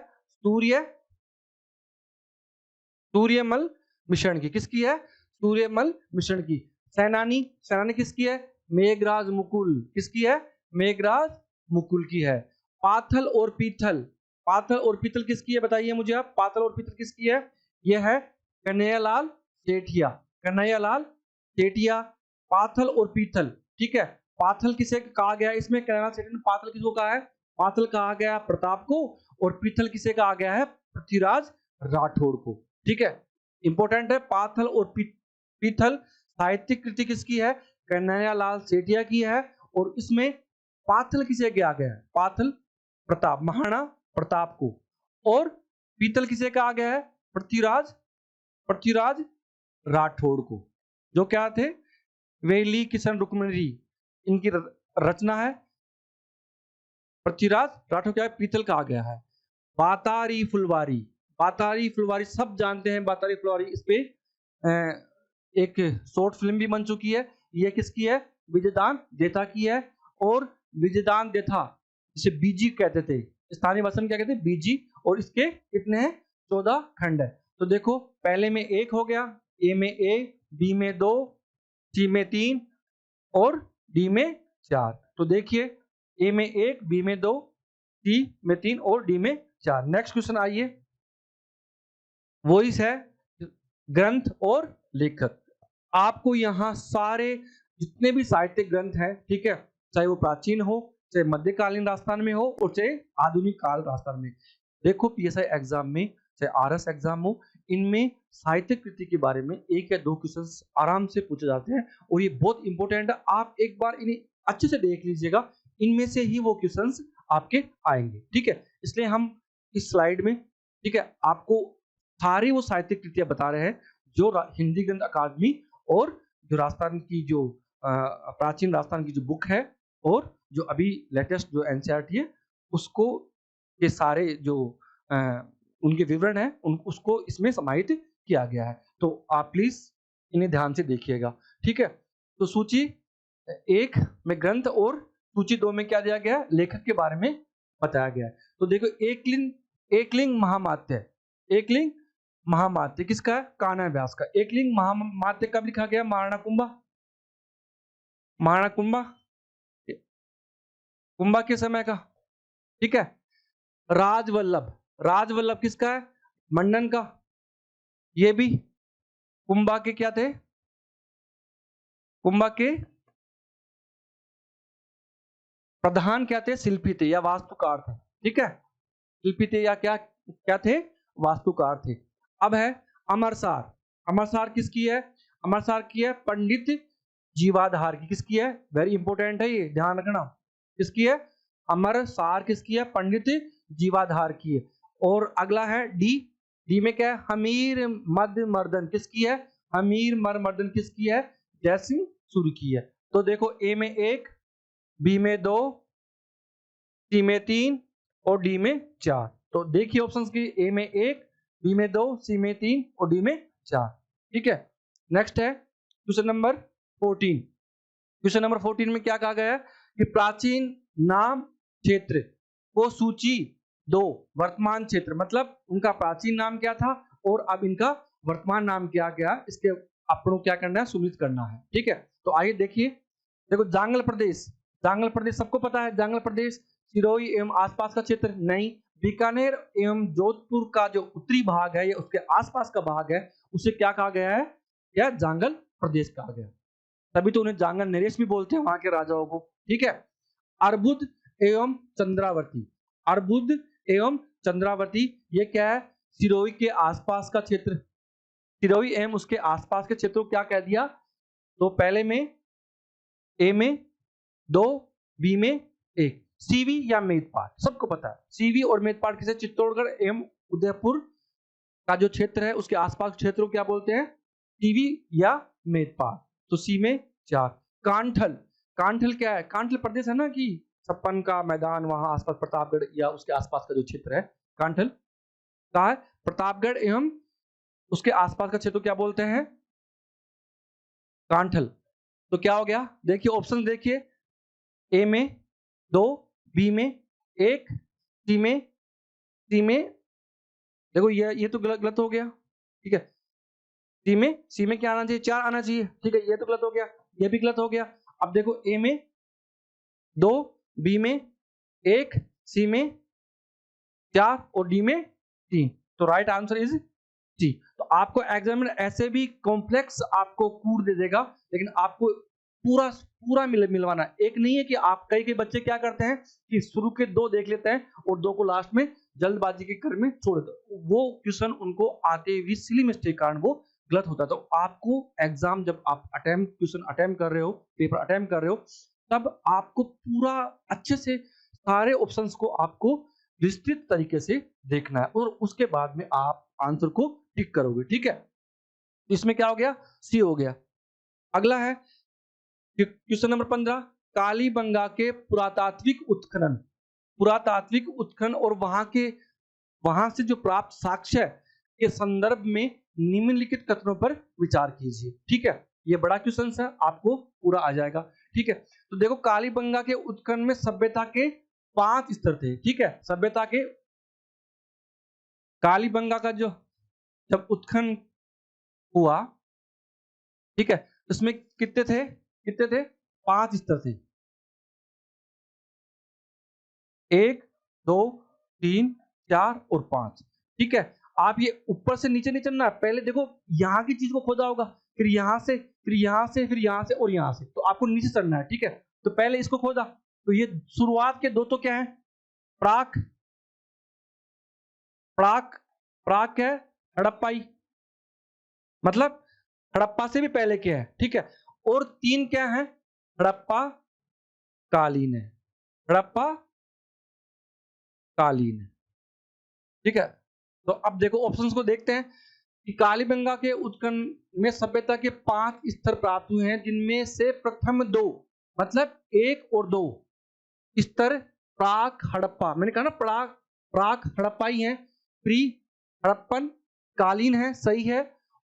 सूर्यमल मिश्रण की। किसकी है? सूर्यमल मिश्रण की। सेनानी, सेनानी किसकी है? मेघराज मुकुल। किसकी है? मेघराज मुकुल की है। पाथल और पीथल, पाथल और पीथल किसकी है बताइए मुझे आप? पाथल और पीथल किसकी है? यह है कन्हैयालाल सेठिया। कन्हैयालाल सेठिया। पाथल और पीथल, ठीक है। पाथल किसे कहा गया इसमें? कन्हैयालाल सेठिया ने पाथल किसको कहा है? पाथल कहा गया प्रताप को, और पीथल किसे कहा गया है? पृथ्वीराज राठौड़ को। ठीक है, इंपॉर्टेंट है। पाथल और पीथल साहित्यिक कृति किसकी है? कन्हैयालाल सेठिया की है। और इसमें पाथल किसे कहा गया है? पाथल प्रताप, महाराणा प्रताप को। और पीतल किसे कहा गया है? पृथ्वीराज राठौड़ को, जो क्या थे? वेली किशन रुक्मिणी, इनकी रचना है। पृथ्वीराज राठौड़ क्या है? पीतल कहा गया है। बातारी फुलवारी, बातारी फुलवारी सब जानते हैं। बातारी फुलवारी, इस पे एक शॉर्ट फिल्म भी बन चुकी है। ये किसकी है? विजयदान देथा की है। और विजयदान देथा जिसे बीजी कहते थे, स्थानीय भाषा में क्या कहते हैं? बीजी। और इसके कितने हैं? 14 खंड है। तो देखो पहले में 1 हो गया, ए में 1, बी में 2, सी में 3 और डी में 4। तो देखिए ए में 1, बी में 2, सी में 3 और डी में 4। नेक्स्ट क्वेश्चन आइए, वॉइस है ग्रंथ और लेखक। आपको यहाँ सारे जितने भी साहित्यिक ग्रंथ हैं, ठीक है, चाहे वो प्राचीन हो, चाहे मध्यकालीन राजस्थान में हो और चाहे आधुनिक काल राजस्थान में। देखो पीएसआई एग्जाम में, चाहे आरएस एग्जाम हो, इनमें साहित्यिक कृति के बारे में 1 या 2 क्वेश्चंस आराम से पूछे जाते हैं और ये बहुत इंपॉर्टेंट है। आप एक बार इन्हें अच्छे से देख लीजिएगा, इनमें से ही वो क्वेश्चंस आपके आएंगे। ठीक है, इसलिए हम इस स्लाइड में, ठीक है, आपको सारी वो साहित्यिक कृतियां बता रहे हैं जो हिंदी ग्रंथ अकादमी और जो राजस्थान की जो प्राचीन राजस्थान की जो बुक है और जो अभी लेटेस्ट जो एनसीईआरटी है उसको के सारे जो उनके विवरण है उसको इसमें समाहित किया गया है। तो आप प्लीज इन्हें ध्यान से देखिएगा। ठीक है, तो सूची 1 में ग्रंथ और सूची 2 में क्या दिया गया है? लेखक के बारे में बताया गया है। तो देखो एकलिंग महामात्य, एकलिंग महामात्य किसका है? कान्हा व्यास का। एकलिंग महामात्य कब लिखा गया? महाराणा कुंभा के समय का। ठीक है, राजवल्लभ, राजवल्लभ किसका है? मंडन का। ये भी कुंभा के क्या थे? कुंभा के प्रधान क्या थे? शिल्पी थे या वास्तुकार थे। ठीक है, शिल्पी थे या क्या थे? वास्तुकार थे। अब है अमरसार। अमरसार किसकी है? अमरसार की है पंडित जीवाधार की। किसकी है? वेरी इंपॉर्टेंट है, ये ध्यान रखना। किसकी है? अमरसार किसकी है? पंडित जीवाधार की है। और अगला है डी। डी में क्या है? हमीर मद मर्दन किसकी है? हमीर मर मर्दन किसकी है? जयसिंह सूर्य की है। तो देखो ए में 1, बी में 2, सी में 3 और डी में 4। तो देखिए ऑप्शंस की, ए में 1, बी में 2, सी में 3 और डी में 4। ठीक है, नेक्स्ट है क्वेश्चन नंबर 14। क्वेश्चन नंबर 14 में क्या कहा गया है कि प्राचीन नाम क्षेत्र को सूची 2 वर्तमान क्षेत्र, मतलब उनका प्राचीन नाम क्या था और अब इनका वर्तमान नाम क्या गया, इसके आपको क्या करना है? सुनिश्चित करना है। ठीक है, तो आइए देखिए। देखो जांगल प्रदेश, जांगल प्रदेश सबको पता है। जांगल प्रदेश सिरोही एवं आसपास का क्षेत्र नहीं, बीकानेर एवं जोधपुर का जो उत्तरी भाग है या उसके आसपास का भाग है उसे क्या कहा गया है? या जांगल प्रदेश कहा गया। तभी तो उन्हें जांगल नरेश भी बोलते हैं वहां के राजाओं को। ठीक है, अर्बुद एवं चंद्रावती, अर्बुद एवं चंद्रावती ये क्या है? सिरोही के आसपास का क्षेत्र। सिरोही एवं उसके आसपास के क्षेत्र को क्या कह दिया? तो पहले में ए में 2, बी में 1। सीवी या मेदपाट, सबको पता है सीवी और मेदपाट किसे, चित्तौड़गढ़ एवं उदयपुर का जो क्षेत्र है उसके आसपास क्षेत्र को क्या बोलते हैं, सीवी या मेदपाट। तो सी में 4। कांठल, कांठल क्या है, कांठल प्रदेश है ना कि छप्पन का मैदान, वहां आसपास प्रतापगढ़ या उसके आसपास का जो क्षेत्र है कांठल का है, प्रतापगढ़ एवं उसके आसपास का क्षेत्र क्या बोलते हैं, कांठल। तो क्या हो गया, देखिए ऑप्शन देखिए, ए में 2, बी में 1, सी में देखो ये तो गलत हो गया, ठीक है। सी में क्या आना चाहिए, 4 आना चाहिए, ठीक है, ये तो गलत हो गया, ये भी गलत हो गया। अब देखो ए में 2, बी में 1, सी में 4 और डी में 3। तो राइट आंसर इज सी। तो आपको एग्जामिनर ऐसे भी कॉम्प्लेक्स आपको कूट दे देगा, लेकिन आपको पूरा पूरा मिलवाना। एक नहीं है कि आप, कई बच्चे क्या करते हैं कि शुरू के 2 देख लेते हैं और 2 को लास्ट में जल्दबाजी के कर में छोड़ देते, वो क्वेश्चन उनको आते हुए सिली मिस्टेक कारण वो गलत होता है। तो आपको एग्जाम जब आप क्वेश्चन अटेम्प्ट कर रहे हो, पेपर अटेम्प्ट कर रहे हो, तब आपको पूरा अच्छे से सारे ऑप्शंस को आपको विस्तृत तरीके से देखना है और उसके बाद में आप आंसर को टिक करोगे, ठीक है। इसमें क्या हो गया, सी हो गया। अगला है क्वेश्चन नंबर 15, कालीबंगा के पुरातात्विक उत्खनन और वहां से जो प्राप्त साक्ष्य के संदर्भ में निम्नलिखित कथनों पर विचार कीजिए, ठीक है। ये बड़ा क्वेश्चन है, आपको पूरा आ जाएगा, ठीक है। तो देखो कालीबंगा के उत्खनन में सभ्यता के 5 स्तर थे, ठीक है। सभ्यता के, कालीबंगा का जो जब उत्खनन हुआ, ठीक है, इसमें कितने थे 5 स्तर थे, 1, 2, 3, 4 और 5, ठीक है। आप ये ऊपर से नीचे नहीं चलना है, पहले देखो यहाँ की चीज को खोदा होगा, फिर यहाँ से, फिर यहाँ से, फिर यहाँ से और यहाँ से, तो आपको नीचे चलना है, ठीक है। तो पहले इसको खोदा, तो ये शुरुआत के 2 तो क्या है, प्राक क्या है, हड़प्पाई, मतलब हड़प्पा से भी पहले क्या है, ठीक है। और 3 क्या है, हड़प्पा कालीन है, हड़प्पा कालीन, ठीक है। तो अब देखो ऑप्शंस को देखते हैं कि कालीबंगा के उत्खनन में सभ्यता के 5 स्तर प्राप्त हुए हैं, जिनमें से प्रथम 2 मतलब 1 और 2 स्तर प्राक हड़प्पा, मैंने कहा ना प्राक हड़प्पाई है, प्री हड़प्पन कालीन है, सही है,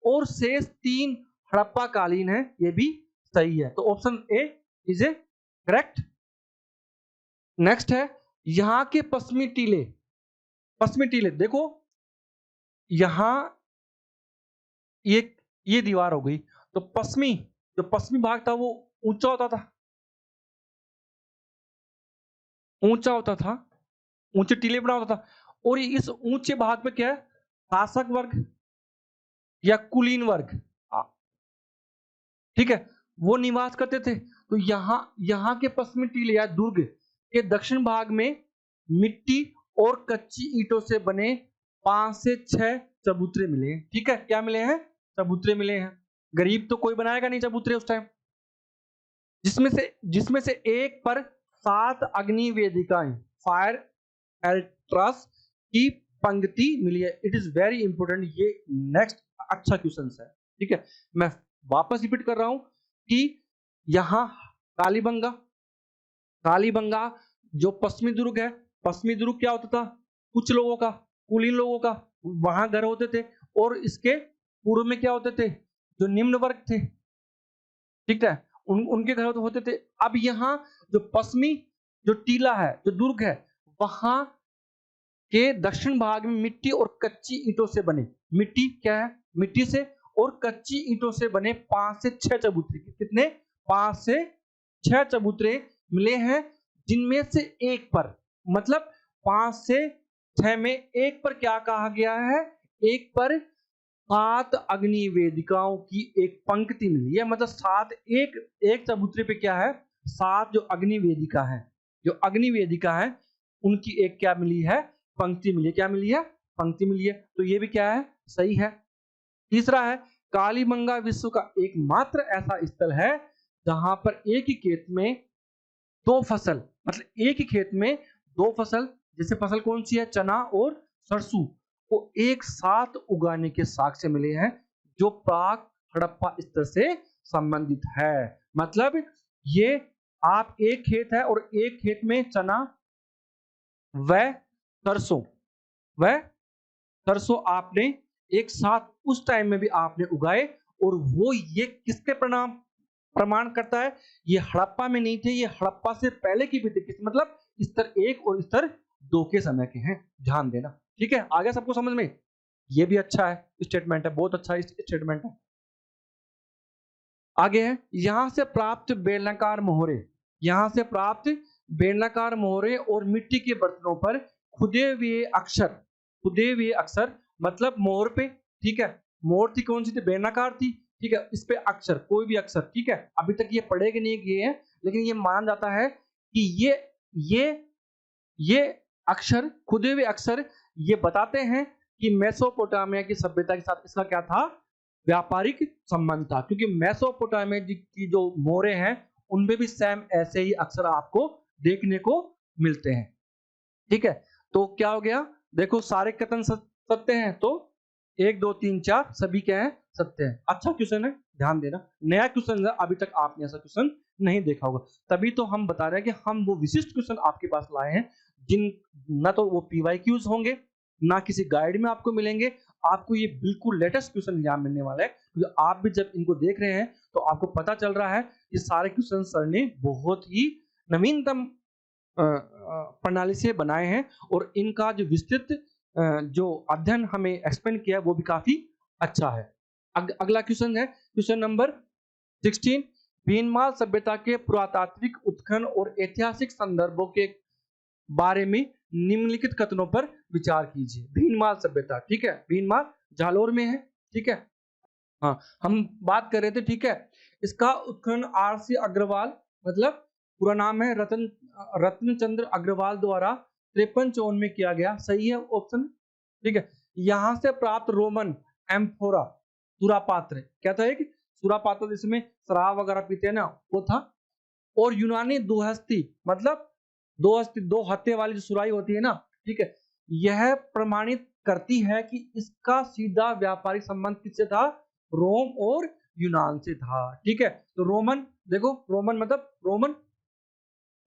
और शेष 3 हड़प्पा कालीन है, ये भी सही है। तो option A is A correct. Next है यहाँ के पश्चिमी टीले देखो, यहां ये दीवार हो गई, तो जो पश्चिमी भाग था वो ऊंचा होता था, ऊंचे टीले बना होता था, और इस ऊंचे भाग पे क्या है, शासक वर्ग या कुलीन वर्ग, ठीक है, वो निवास करते थे। तो यहाँ के पश्चिमी टीले या दुर्ग के दक्षिण भाग में मिट्टी और कच्ची ईंटों से बने 5 से 6 चबूतरे मिले हैं, ठीक है। क्या मिले हैं, चबूतरे मिले हैं। गरीब तो कोई बनाएगा नहीं चबूतरे उस टाइम, जिसमें से एक पर 7 अग्नि वेदिकाएं, फायर एल्ट्रास की पंक्ति मिली है। इट इज वेरी इंपॉर्टेंट, ये नेक्स्ट अच्छा क्वेश्चन है, ठीक है। मैं वापस रिपीट कर रहा हूं कि यहां कालीबंगा जो पश्चिमी दुर्ग है, पश्चिमी दुर्ग क्या होता था, कुछ लोगों का, कुलीन लोगों का वहां घर होते थे, और इसके पूर्व में क्या होते थे, जो निम्न वर्ग थे, ठीक है, उनके घर होते थे। अब यहाँ जो पश्चिमी जो टीला है, जो दुर्ग है, वहां के दक्षिण भाग में मिट्टी और कच्ची ईंटों से बने, मिट्टी क्या है, मिट्टी से और कच्ची ईंटों से बने 5 से 6 चबूतरे, कितने, 5 से 6 चबूतरे मिले हैं, जिनमें से एक पर, मतलब 5 से 6 में एक पर क्या कहा गया है, एक पर 7 अग्नि वेदिकाओं की एक पंक्ति मिली है, मतलब 7, एक चबूतरे पे क्या है, 7 जो अग्नि वेदिका है उनकी एक क्या मिली है, पंक्ति मिली है। क्या मिली है, पंक्ति मिली है। तो ये भी क्या है, सही है। तीसरा है कालीबंगा विश्व का एकमात्र ऐसा स्थल है जहां पर एक ही खेत में दो फसल, मतलब एक ही खेत में दो फसल, जैसे फसल कौन सी है, चना और सरसों, को एक साथ उगाने के साक्ष्य मिले हैं जो प्राक हड़प्पा स्तर से संबंधित है। मतलब ये आप एक खेत है और एक खेत में चना व सरसों व सरसों आपने एक साथ उस टाइम में भी आपने उगाए, और वो ये किसके प्रमाण करता है, ये हड़प्पा में नहीं थे, ये हड़प्पा से पहले की भी थे, मतलब स्तर 1 और स्तर 2 के समय के हैं, ध्यान देना। ठीक है, आ गया सबको समझ में? ये भी अच्छा है स्टेटमेंट है, बहुत अच्छा स्टेटमेंट है। आगे है, यहां से प्राप्त बेलनाकार मोहरे, यहां से प्राप्त बेलनाकार मोहरे और मिट्टी के बर्तनों पर खुदे हुए अक्षर मतलब मोहर पे, ठीक है, मोहर थी कौन सी थी, बेलनाकार थी, ठीक है, इस पे अक्षर, कोई भी अक्षर, ठीक है, अभी तक ये पढ़े कि नहीं किए हैं, लेकिन ये मान जाता है कि ये ये अक्षर, खुदे हुए अक्षर, ये बताते हैं कि मेसोपोटामिया की सभ्यता के साथ इसका क्या था, व्यापारिक संबंध था, क्योंकि मेसोपोटामिया की जो मोहरे हैं उनमें भी सेम ऐसे ही अक्षर आपको देखने को मिलते हैं। ठीक है, तो क्या हो गया, देखो सारे कथन सत्य हैं, तो 1 2 3 4 सभी क्या है, सत्य है। अच्छा क्वेश्चन है, ध्यान देना, नया क्वेश्चन है, अभी तक आपने ऐसा क्वेश्चन नहीं देखा होगा, तभी तो हम बता रहे हैं कि हम वो विशिष्ट क्वेश्चन आपके पास लाए हैं जिन ना तो वो PYQs होंगे, ना किसी गाइड में आपको मिलेंगे, आपको ये बिल्कुल लेटेस्ट क्वेश्चन यहाँ मिलने वाला है, क्योंकि आप भी जब इनको देख रहे हैं तो आपको पता चल रहा है कि सारे क्वेश्चन सर ने बहुत ही नवीनतम प्रणाली से बनाए हैं, और इनका जो विस्तृत जो अध्ययन हमें एक्सप्लेन किया है वो भी काफी अच्छा है। अगला क्वेश्चन है क्वेश्चन नंबर 16, भीनमाल सभ्यता के पुरातात्विक उत्खनन और ऐतिहासिक संदर्भों के बारे में निम्नलिखित कथनों पर विचार कीजिए। भीनमाल सभ्यता, ठीक है, भीनमाल जालोर में है, ठीक है, हाँ, हम बात कर रहे थे, ठीक है, इसका उत्खनन RC अग्रवाल, मतलब पूरा नाम है रत्नचंद्र अग्रवाल द्वारा 53-54 में किया गया, सही है ऑप्शन, ठीक है। यहां से प्राप्त रोमन एम्फोरा सुरापात्र, क्या था, एक सुरापात्र जिसमें शराब वगैरह पीते हैं ना, वो था, और यूनानी दुहस्ती, मतलब दो हत्थे वाली जो सुराही होती है ना, ठीक है, यह प्रमाणित करती है कि इसका सीधा व्यापारिक संबंध किससे था, रोम और यूनान से था, ठीक है। तो रोमन, देखो रोमन मतलब रोमन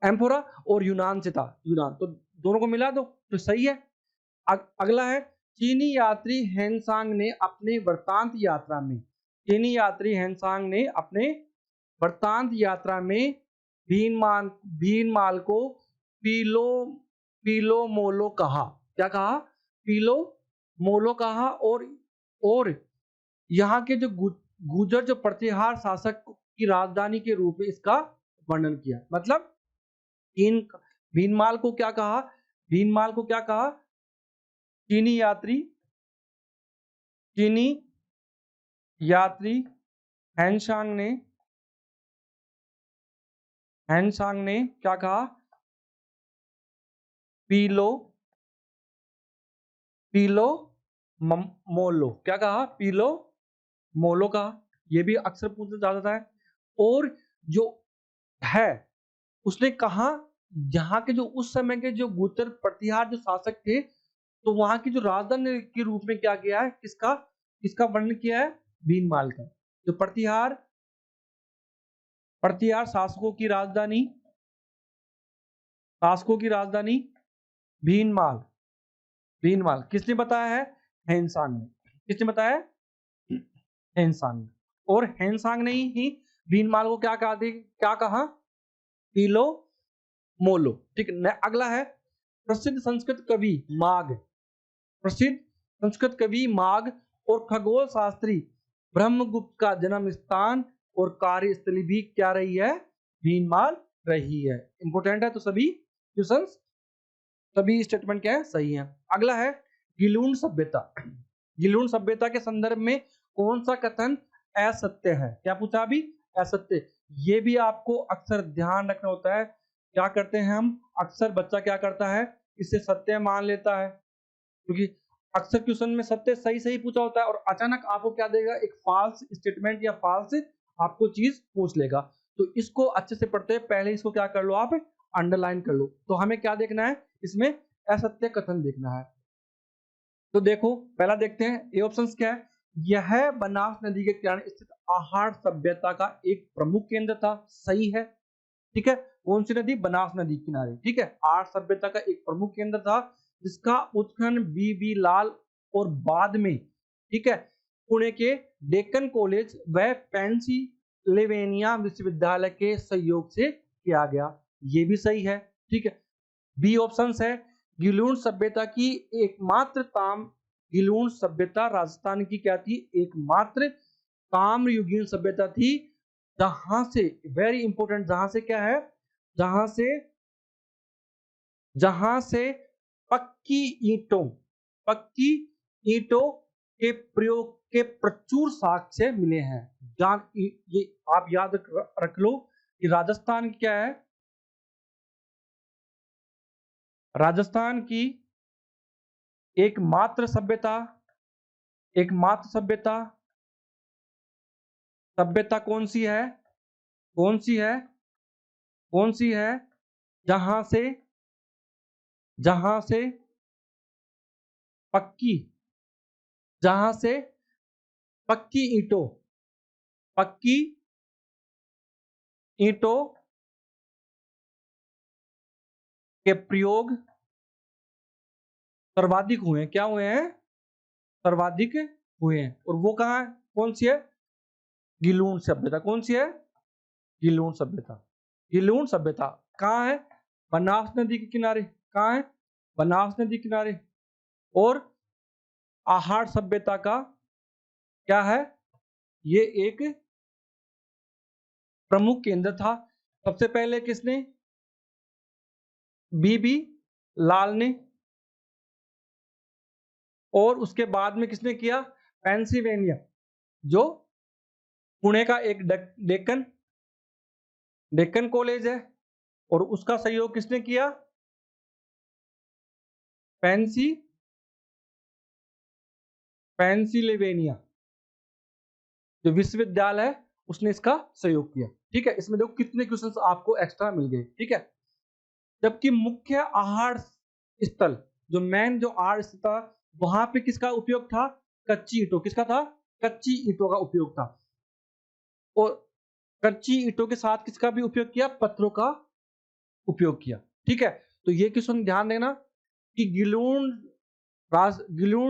एम्फोरा, और यूनान से था, यूनान, तो दोनों को मिला दो तो सही है। अगला है, चीनी यात्री हेनसांग ने अपने वृत्तांत यात्रा में, चीनी यात्री हेनसांग ने अपने वृत्तांत यात्रा में भीनमाल को पीलो पीलो मोलो कहा, क्या कहा, पीलो मोलो कहा, और यहाँ के जो गुजर जो प्रतिहार शासक की राजधानी के रूप में इसका वर्णन किया, मतलब इन भीनमाल को क्या कहा, भीनमाल को क्या कहा, चीनी यात्री हेनसांग ने क्या कहा, पीलो मोलो, क्या कहा, पीलो मोलो कहा, ये भी अक्सर पूछा जाता है। और जो है उसने कहा, यहाँ के जो उस समय के जो गुर्जर प्रतिहार जो शासक थे, तो वहां की जो राजधानी के रूप में क्या किया है, किसका वर्णन किया है, भीनमाल का, जो प्रतिहार शासकों की राजधानी भीनमाल किसने बताया है, हेनसांग ने, किसने बताया है, हेनसांग ने, और हेनसांग ने ही भीनमाल को क्या कहा, पीलो मोलो, ठीक है। अगला है, प्रसिद्ध संस्कृत कवि माघ और खगोल शास्त्री ब्रह्मगुप्त का जन्म स्थान और कार्यस्थली भी क्या रही है, भीनमाल रही है। इंपोर्टेंट है, तो सभी क्वेश्चंस, सभी स्टेटमेंट क्या है, सही है। अगला है, गिलून सभ्यता के संदर्भ में कौन सा कथन असत्य है, क्या पूछा अभी, असत्य, ये भी आपको अक्सर ध्यान रखना होता है। क्या करते हैं हम, अक्सर बच्चा क्या करता है, इसे सत्य मान लेता है, क्योंकि अक्सर क्वेश्चन में सत्य सही पूछा होता है, और अचानक आपको क्या देगा, एक फॉल्स स्टेटमेंट या फॉल्स आपको चीज पूछ लेगा, तो इसको अच्छे से पढ़ते हैं पहले इसको क्या कर लो, आप अंडरलाइन कर लो। तो हमें क्या देखना है, इसमें असत्य कथन देखना है। तो देखो पहला देखते हैं, ए ऑप्शन क्या है, यह बनास नदी के किनारे स्थित आहार सभ्यता का एक प्रमुख केंद्र था। सही है, ठीक है। कौन सी नदी, बनास नदी किनारे, ठीक है। आहार सभ्यता का एक प्रमुख केंद्र था जिसका उत्खनन बी लाल और बाद में, ठीक है, पुणे के डेक्कन कॉलेज व पेंसिल्वेनिया विश्वविद्यालय के सहयोग से किया गया। ये भी सही है, ठीक है। बी ऑप्शन है, गिलून सभ्यता की एकमात्र गिलून सभ्यता राजस्थान की क्या थी, एकमात्र ताम्रयुगीन सभ्यता थी, जहां से, वेरी इंपॉर्टेंट, जहां से क्या है, जहां से पक्की ईंटों के प्रयोग के प्रचुर साक्ष्य मिले हैं। ये आप याद रख लो कि राजस्थान क्या है, राजस्थान की एकमात्र सभ्यता कौन सी है, जहां से पक्की ईंटों के प्रयोग सर्वाधिक हुए हैं। क्या हुए हैं, सर्वाधिक हुए हैं। और वो कहाँ है, कौन सी है, गिलून सभ्यता। कौन सी है, गिलून सभ्यता कहाँ है, बनास नदी के किनारे। कहाँ है, बनास नदी किनारे। और आहार सभ्यता का क्या है, ये एक प्रमुख केंद्र था। सबसे पहले किसने, बी लाल ने, और उसके बाद में किसने किया, पेंसिल्वेनिया, जो पुणे का एक डेक्कन कॉलेज है, और उसका सहयोग किसने किया, पेंसिल्वेनिया जो विश्वविद्यालय है उसने इसका सहयोग किया, ठीक है। इसमें देखो कितने क्वेश्चंस आपको एक्स्ट्रा मिल गए, ठीक है। जबकि मुख्य आहार स्थल, जो मेन जो आहार स्थल था, वहां पे किसका उपयोग था, कच्ची ईंटों। किसका था, कच्ची ईंटों का उपयोग था। और कच्ची ईंटों के साथ किसका भी उपयोग किया, पत्थरों का उपयोग किया, ठीक है। तो ये क्वेश्चन ध्यान देना कि गिलून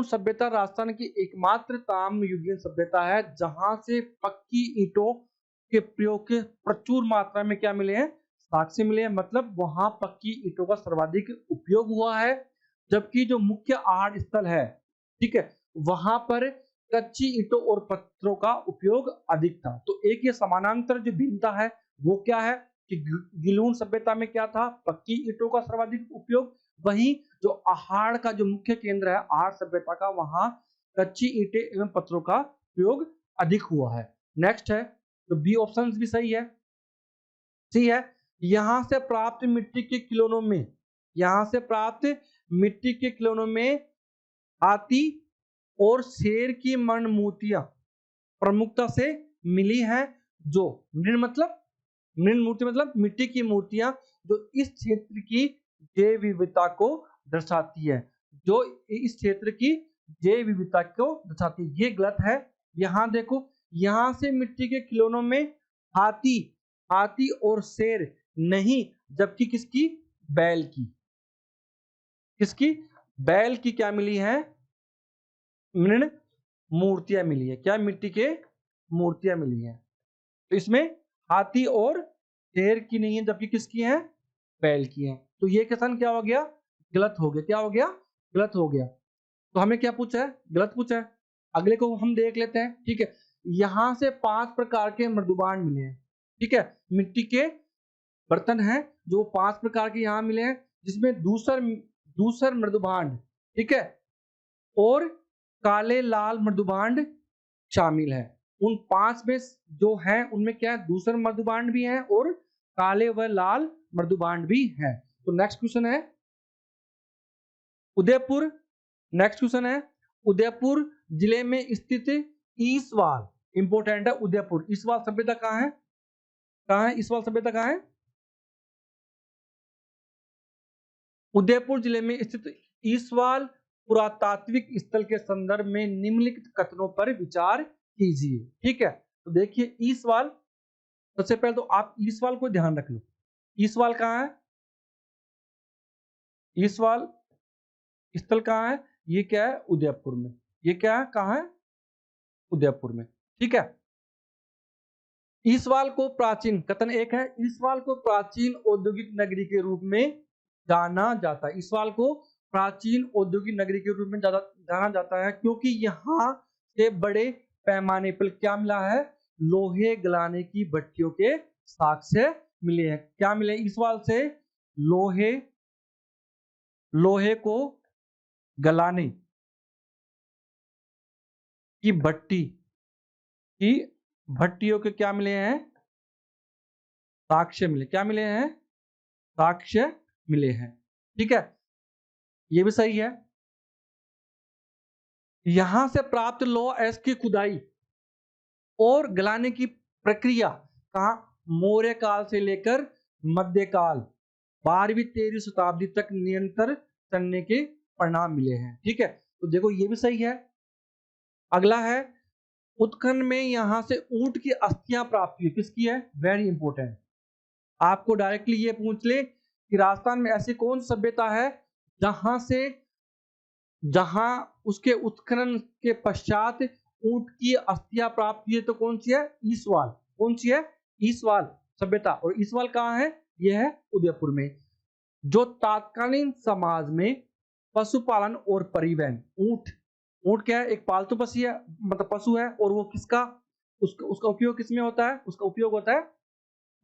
सभ्यता राजस्थान की एकमात्र ताम्रयुगीन सभ्यता है, जहां से पक्की ईंटों के प्रयोग के प्रचुर मात्रा में क्या मिले हैं, साक्ष्य मिले हैं। मतलब वहां पक्की ईंटों का सर्वाधिक उपयोग हुआ है, जबकि जो मुख्य आहार स्थल है, ठीक है, वहां पर कच्ची ईंटों और पत्थरों का उपयोग अधिक था। तो एक ये समानांतर जो भिन्नता है वो क्या है कि गिलून सभ्यता में क्या था, पक्की ईंटों का सर्वाधिक उपयोग, वहीं जो आहार का जो मुख्य केंद्र है आहार सभ्यता का, वहां कच्ची ईंटें एवं पत्थरों का प्रयोग अधिक हुआ है। नेक्स्ट है, तो बी ऑप्शन भी सही है, सी है, यहां से प्राप्त मिट्टी के खिलौनों में हाथी और शेर की मरण मूर्तियां प्रमुखता से मिली हैं, जो मृण मूर्ति मतलब मिट्टी की मूर्तियां जो इस क्षेत्र की जैव विविधता को दर्शाती है, जो इस क्षेत्र की जैव विविधता को दर्शाती है। ये गलत है। यहां देखो, यहां से मिट्टी के खिलौनों में हाथी और शेर नहीं, जबकि किसकी, बैल की क्या मिली है, मृण मूर्तियां मिली है। क्या, मिट्टी के मूर्तियां मिली है। तो इसमें हाथी और शेर की नहीं है, जबकि किसकी है, बैल की है। तो ये क्वेश्चन क्या हो गया, गलत हो गया। क्या हो गया, गलत हो गया। तो हमें क्या पूछा है, गलत पूछा है। अगले को हम देख लेते हैं, ठीक है। यहां से 5 प्रकार के मृदुबांड मिले हैं, ठीक है। मिट्टी के बर्तन हैं जो 5 प्रकार के यहां मिले हैं, जिसमें दूसर मृदुबांड, ठीक है, और काले लाल मृदुबांड शामिल है। उन 5 में जो है उनमें क्या है, दूसर मृदुबांड भी है और काले व लाल मृदुबांड भी है। तो नेक्स्ट क्वेश्चन है उदयपुर। उदयपुर जिले में स्थित ईसवाल, इंपोर्टेंट है उदयपुर। ईसवाल सभ्यता कहाँ है, कहाँ है ईसवाल सभ्यता? कहाँ है? उदयपुर जिले में स्थित ईसवाल पुरातात्विक स्थल के संदर्भ में निम्नलिखित कथनों पर विचार कीजिए। ठीक है, तो देखिए ईसवाल, सबसे पहले तो आप ईसवाल को ध्यान रख लो। ईसवाल कहाँ है? ईसवाल स्थल कहाँ है? ये क्या है? उदयपुर में। ये क्या है? कहाँ है? उदयपुर में। ठीक है, ईसवाल को प्राचीन, कथन एक है, ईसवाल को प्राचीन औद्योगिक नगरी के रूप में जाना जाता है। ईसवाल को प्राचीन औद्योगिक नगरी के रूप में जाना जाता है क्योंकि यहाँ से बड़े पैमाने पर क्या मिला है? लोहे गलाने की भट्टियों के साक्ष्य मिले हैं। क्या मिले ईसवाल से? लोहे को गलाने की भट्टियों के क्या मिले हैं? साक्ष्य मिले। क्या मिले हैं? साक्ष्य मिले हैं। ठीक है, ये भी सही है। यहां से प्राप्त लौह अयस्क की खुदाई और गलाने की प्रक्रिया कहा? मौर्य काल से लेकर मध्यकाल 12वीं 13वीं शताब्दी तक निरंतर चलने के परिणाम मिले हैं। ठीक है, तो देखो ये भी सही है। अगला है, उत्खनन में यहां से ऊंट की अस्थियां प्राप्त हुई। किसकी है? Very important. आपको डायरेक्टली ये पूछ ले कि राजस्थान में ऐसी कौन सभ्यता है जहां उसके उत्खनन के पश्चात ऊंट की अस्थियां प्राप्त हुई है, तो कौन सी है? ईसवाल। कौन सी है? ईसवाल सभ्यता। और ईसवाल कहाँ है? यह है उदयपुर में। जो तत्कालीन समाज में पशुपालन और परिवहन, ऊंट क्या है? एक पालतू पशु है, मतलब पशु है, और वो किसका, उसका उपयोग किसमें होता है? उसका उपयोग होता है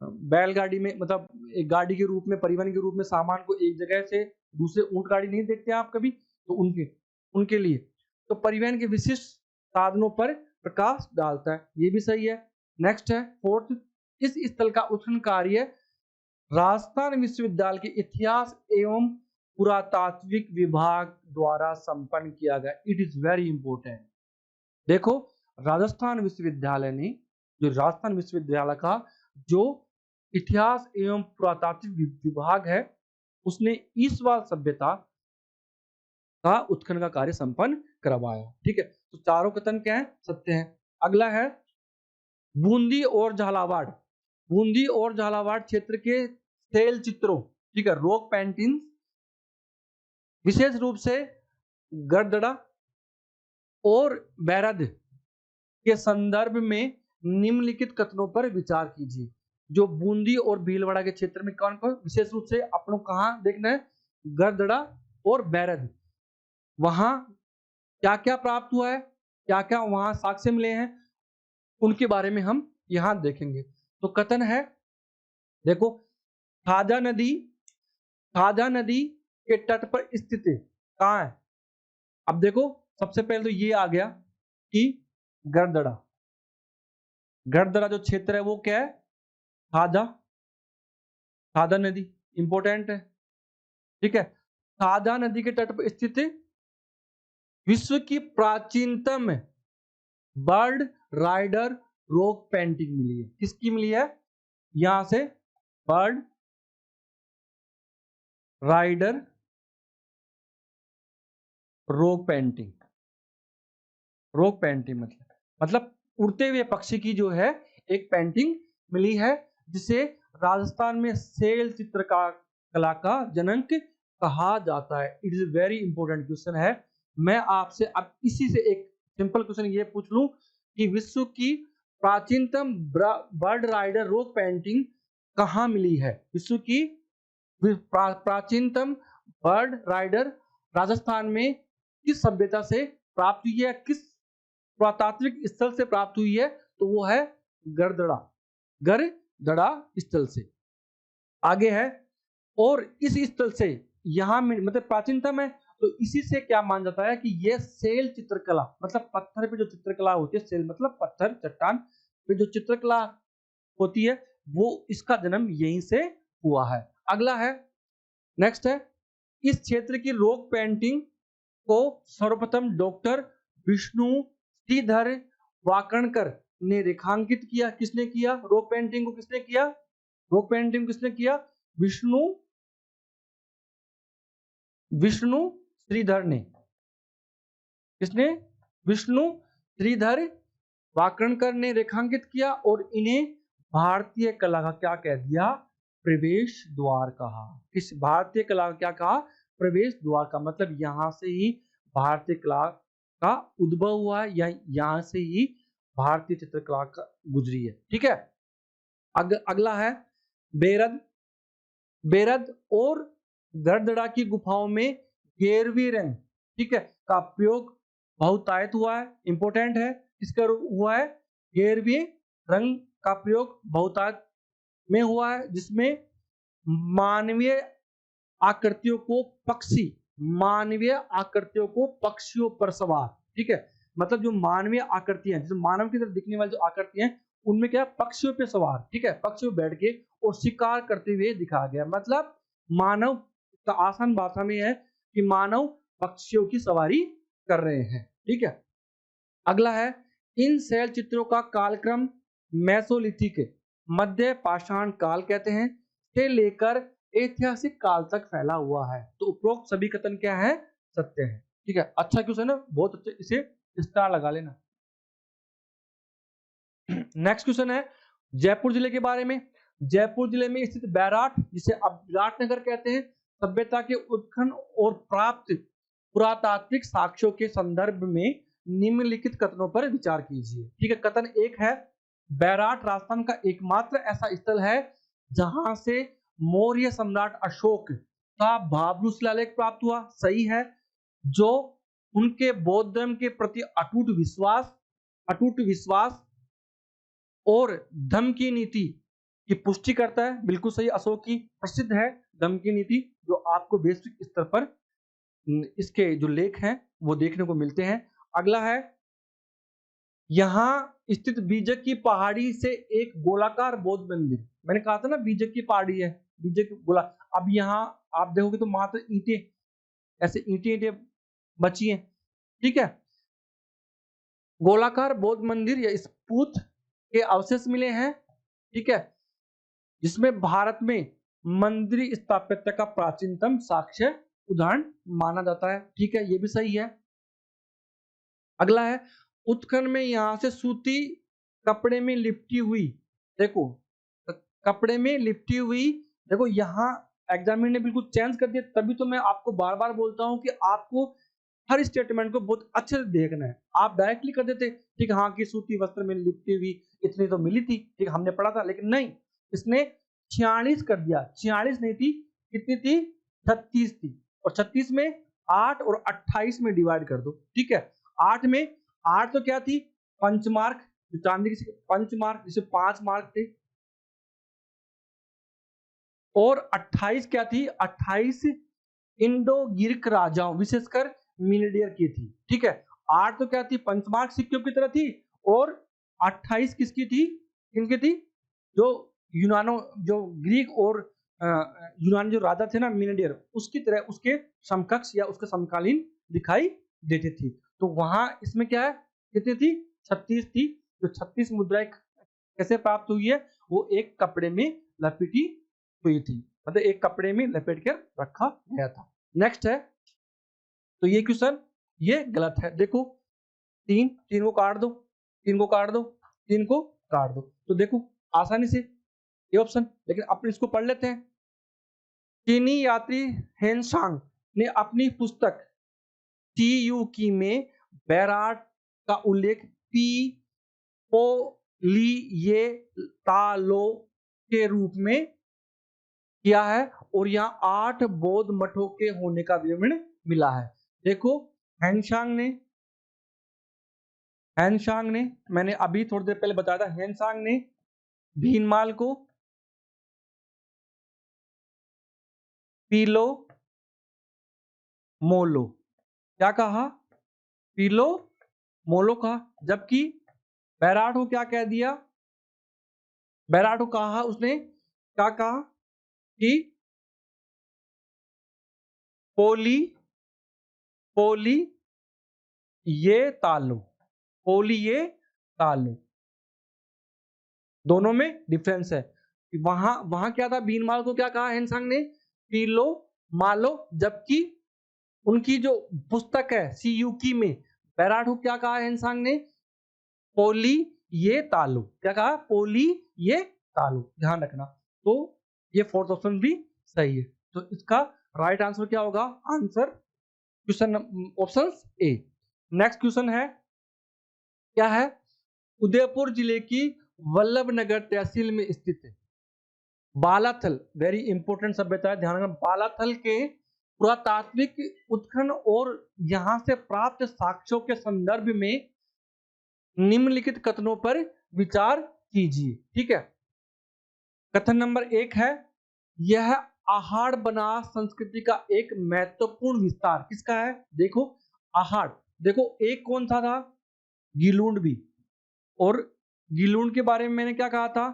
बैलगाड़ी में, मतलब एक गाड़ी के रूप में, परिवहन के रूप में सामान को एक जगह से दूसरे, ऊंट गाड़ी नहीं देखते आप कभी, तो उनके लिए तो परिवहन के विशिष्ट साधनों पर प्रकाश डालता है। ये भी सही है। नेक्स्ट है फोर्थ, इस स्थल का उत्खनन कार्य राजस्थान विश्वविद्यालय के इतिहास एवं पुरातात्विक विभाग द्वारा संपन्न किया गया। It is very important. देखो राजस्थान विश्वविद्यालय का जो इतिहास एवं पुरातात्विक विभाग है, उसने ईसवाल सभ्यता का उत्खनन का कार्य संपन्न करवाया। ठीक है, तो चारों कथन क्या है? सत्य है। अगला है बूंदी और झालावाड़ क्षेत्र के सेल चित्रों, ठीक है, रॉक पेंटिंग, विशेष रूप से गरदड़ा और बैरद के संदर्भ में निम्नलिखित कथनों पर विचार कीजिए। जो बूंदी और भीलवाड़ा के क्षेत्र में कौन कौन, विशेष रूप से अपनों कहां देखना है? गरदड़ा और बैरद। वहां क्या क्या प्राप्त हुआ है, क्या क्या वहां साक्ष्य मिले हैं, उनके बारे में हम यहां देखेंगे। तो कथन है, देखो खाजा नदी के तट पर स्थित कहां है? अब देखो सबसे पहले तो ये आ गया कि गरदड़ा जो क्षेत्र है वो क्या है? खाजा नदी इंपॉर्टेंट है। ठीक है, खाजा नदी के तट पर स्थित विश्व की प्राचीनतम बर्ड राइडर रॉक पेंटिंग मिली है। किसकी मिली है? यहां से बर्ड राइडर रॉक पेंटिंग मतलब उड़ते हुए पक्षी की जो है एक पेंटिंग मिली है, जिसे राजस्थान में सेल चित्र का कला का जनक कहा जाता है। It is very important question है। मैं आपसे अब इसी से एक सिंपल क्वेश्चन ये पूछ लूं कि विश्व की प्राचीनतम बर्ड राइडर रॉक पेंटिंग कहां मिली है? विश्व की प्राचीनतम बर्ड राइडर राजस्थान में किस सभ्यता से प्राप्त हुई है, किस पुरातात्विक स्थल से प्राप्त हुई है? तो वो है गरदड़ा स्थल से। आगे है, और इस स्थल से यहां में मतलब प्राचीनतम है, तो इसी से क्या मान जाता है कि ये सेल चित्रकला, मतलब पत्थर पे जो चित्रकला होती है, सेल मतलब पत्थर चट्टान पे जो चित्रकला होती है, वो इसका जन्म यहीं से हुआ है। अगला है, नेक्स्ट है, इस क्षेत्र की रॉक पेंटिंग को सर्वप्रथम डॉक्टर विष्णु श्रीधर वाकणकर ने रेखांकित किया। किसने किया? रॉक पेंटिंग को किसने किया? रॉक पेंटिंग किसने किया? विष्णु श्रीधर ने। किसने? विष्णु श्रीधर वाकणकर ने रेखांकित किया और इन्हें भारतीय कला का क्या कह दिया? प्रवेश द्वार कहा। किस भारतीय कला का क्या कहा? प्रवेश द्वार का। मतलब यहां से ही भारतीय कला का उद्भव हुआ है, या यहां से ही भारतीय चित्रकला का गुजरी है। ठीक है। अगला है बेरद। बेरद और गरदड़ा की गुफाओं में गेरवी रंग, ठीक है, का प्रयोग बहुतायत हुआ है। इंपोर्टेंट है। किसका हुआ है? गेरवी रंग का प्रयोग बहुतायत में हुआ है, जिसमें मानवीय आकृतियों को पक्षियों पर सवार, ठीक है, मतलब जो मानवीय आकृतियां, जैसे मानव की तरफ दिखने वाली जो आकृतियां, उनमें क्या? पक्षियों पे सवार, ठीक है, पक्षियों बैठ के और शिकार करते हुए दिखाया गया। मतलब मानव का आसान भाषा में है कि मानव पक्षियों की सवारी कर रहे हैं। ठीक है। अगला है इन शैल चित्रों का कालक्रम मेसोलिथिक, मध्य पाषाण काल कहते हैं, से लेकर ऐतिहासिक काल तक फैला हुआ है। तो उपरोक्त सभी कथन क्या है? सत्य है। ठीक है। अच्छा क्वेश्चन है, बहुत अच्छे, इसे स्टार लगा लेना। नेक्स्ट क्वेश्चन है जयपुर जिले के बारे में। जयपुर जिले में स्थित बैराट, जिसे अब विराटनगर कहते हैं, सभ्यता के उत्खनन और प्राप्त पुरातात्विक साक्ष्यों के संदर्भ में निम्नलिखित कथनों पर विचार कीजिए। ठीक है। कथन एक है बैराट राजस्थान का एकमात्र ऐसा स्थल है जहां से मौर्य सम्राट अशोक का भाब्रू शिलालेख प्राप्त हुआ। सही है। जो उनके बौद्ध धर्म के प्रति अटूट विश्वास और धम्म की नीति की पुष्टि करता है। बिल्कुल सही। अशोक की प्रसिद्ध है धम्म की नीति, जो आपको वैश्विक स्तर पर इसके जो लेख हैं वो देखने को मिलते हैं। अगला है यहां स्थित बीजक की पहाड़ी से एक गोलाकार बौद्ध मंदिर। मैंने कहा था ना बीजक की पहाड़ी है, बीजक गोला। अब यहाँ आप देखोगे तो मात्र ईंटें, ऐसे ईंटें बची हैं। ठीक है। गोलाकार बौद्ध मंदिर या स्फूत के अवशेष मिले हैं। ठीक है। जिसमें भारत में मंदिर स्थापत्य का प्राचीनतम साक्ष्य उदाहरण माना जाता है। ठीक है। ये भी सही है। अगला है उत्खनन में यहां से सूती कपड़े में लिपटी हुई, देखो कपड़े में लिपटी हुई, देखो यहाँ एग्जामिनर ने बिल्कुल चेंज कर दिया। तभी तो मैं आपको बार बार बोलता हूं कि आपको हर स्टेटमेंट को बहुत अच्छे से देखना है। आप डायरेक्टली कर देते, ठीक है, हाँ कि सूती वस्त्र में लिपटी हुई इतनी तो मिली थी, ठीक, हमने पढ़ा था, लेकिन नहीं, इसने 46 कर दिया। 46 नहीं थी, कितनी थी? 36 थी। और 36 में 8 और 28 में डिवाइड कर दो। ठीक है। 8 में 8 तो क्या थी? पंचमार्क, चांदी की पंचमार्क, जिसे 5 मार्क थे। और 28 क्या थी? 28 इंडो गिर्क राजाओं, विशेषकर मिनीडियर की थी। ठीक है। 8 तो क्या थी? पंचमार्क सिक्कों की तरह थी। और 28 किसकी थी? किनकी थी? जो यूनानो, जो ग्रीक और यूनानी जो राजा थे ना मिनीडियर, उसकी तरह, उसके समकक्ष या उसके समकालीन दिखाई देती थी। तो वहां इसमें क्या है? कितनी थी? 36 थी। जो 36 मुद्राएं कैसे प्राप्त हुई है? वो एक कपड़े में लपेटी हुई थी, मतलब एक कपड़े में लपेट कर रखा गया था। नेक्स्ट है, तो ये क्वेश्चन ये गलत है। देखो तीन को काट दो, 3 को काट दो, 3 को काट दो, तो देखो आसानी से ये ऑप्शन। लेकिन अपन इसको पढ़ लेते हैं। चीनी यात्री हेनसांग ने अपनी पुस्तक टीयू की में बैराट का उल्लेख पी ओ ली ये तालो के रूप में किया है, और यहाँ 8 बौद्ध मठों के होने का विवरण मिला है। देखो हैनसांग ने मैंने अभी थोड़ी देर पहले बताया था, हैनसांग ने भीनमाल को पीलो मोलो क्या कहा? पीलो मोलो कहा। जबकि बैराट को क्या कह दिया? बैराट को कहा उसने, क्या कहा कि पोली पोली ये तालो, पोली ये तालो। दोनों में डिफरेंस है। वहां वहां क्या था, बीनमाल को क्या कहा हेनसांग ने, पी लो मालो, जबकि उनकी जो पुस्तक है सीयूकी में बैराट को क्या कहा हेनसांग ने, पोली ये तालु, क्या कहा, पोली ये तालु, ध्यान रखना। तो ये फोर्थ ऑप्शन भी सही है। तो इसका राइट आंसर क्या होगा, answer question option A. Next question है, क्या है, उदयपुर जिले की वल्लभ नगर तहसील में स्थित है बालाथल, वेरी इंपॉर्टेंट सभ्यता है, ध्यान रखना, बालाथल के पुरातात्विक उत्खनन और यहां से प्राप्त साक्ष्यों के संदर्भ में निम्नलिखित कथनों पर विचार कीजिए। ठीक है, कथन नंबर 1 है, यह आहाड़ बनास संस्कृति का एक महत्वपूर्ण विस्तार, किसका है, देखो आहाड़, देखो एक कौन सा था, गीलूंड भी, और गीलूंड के बारे में मैंने क्या कहा था,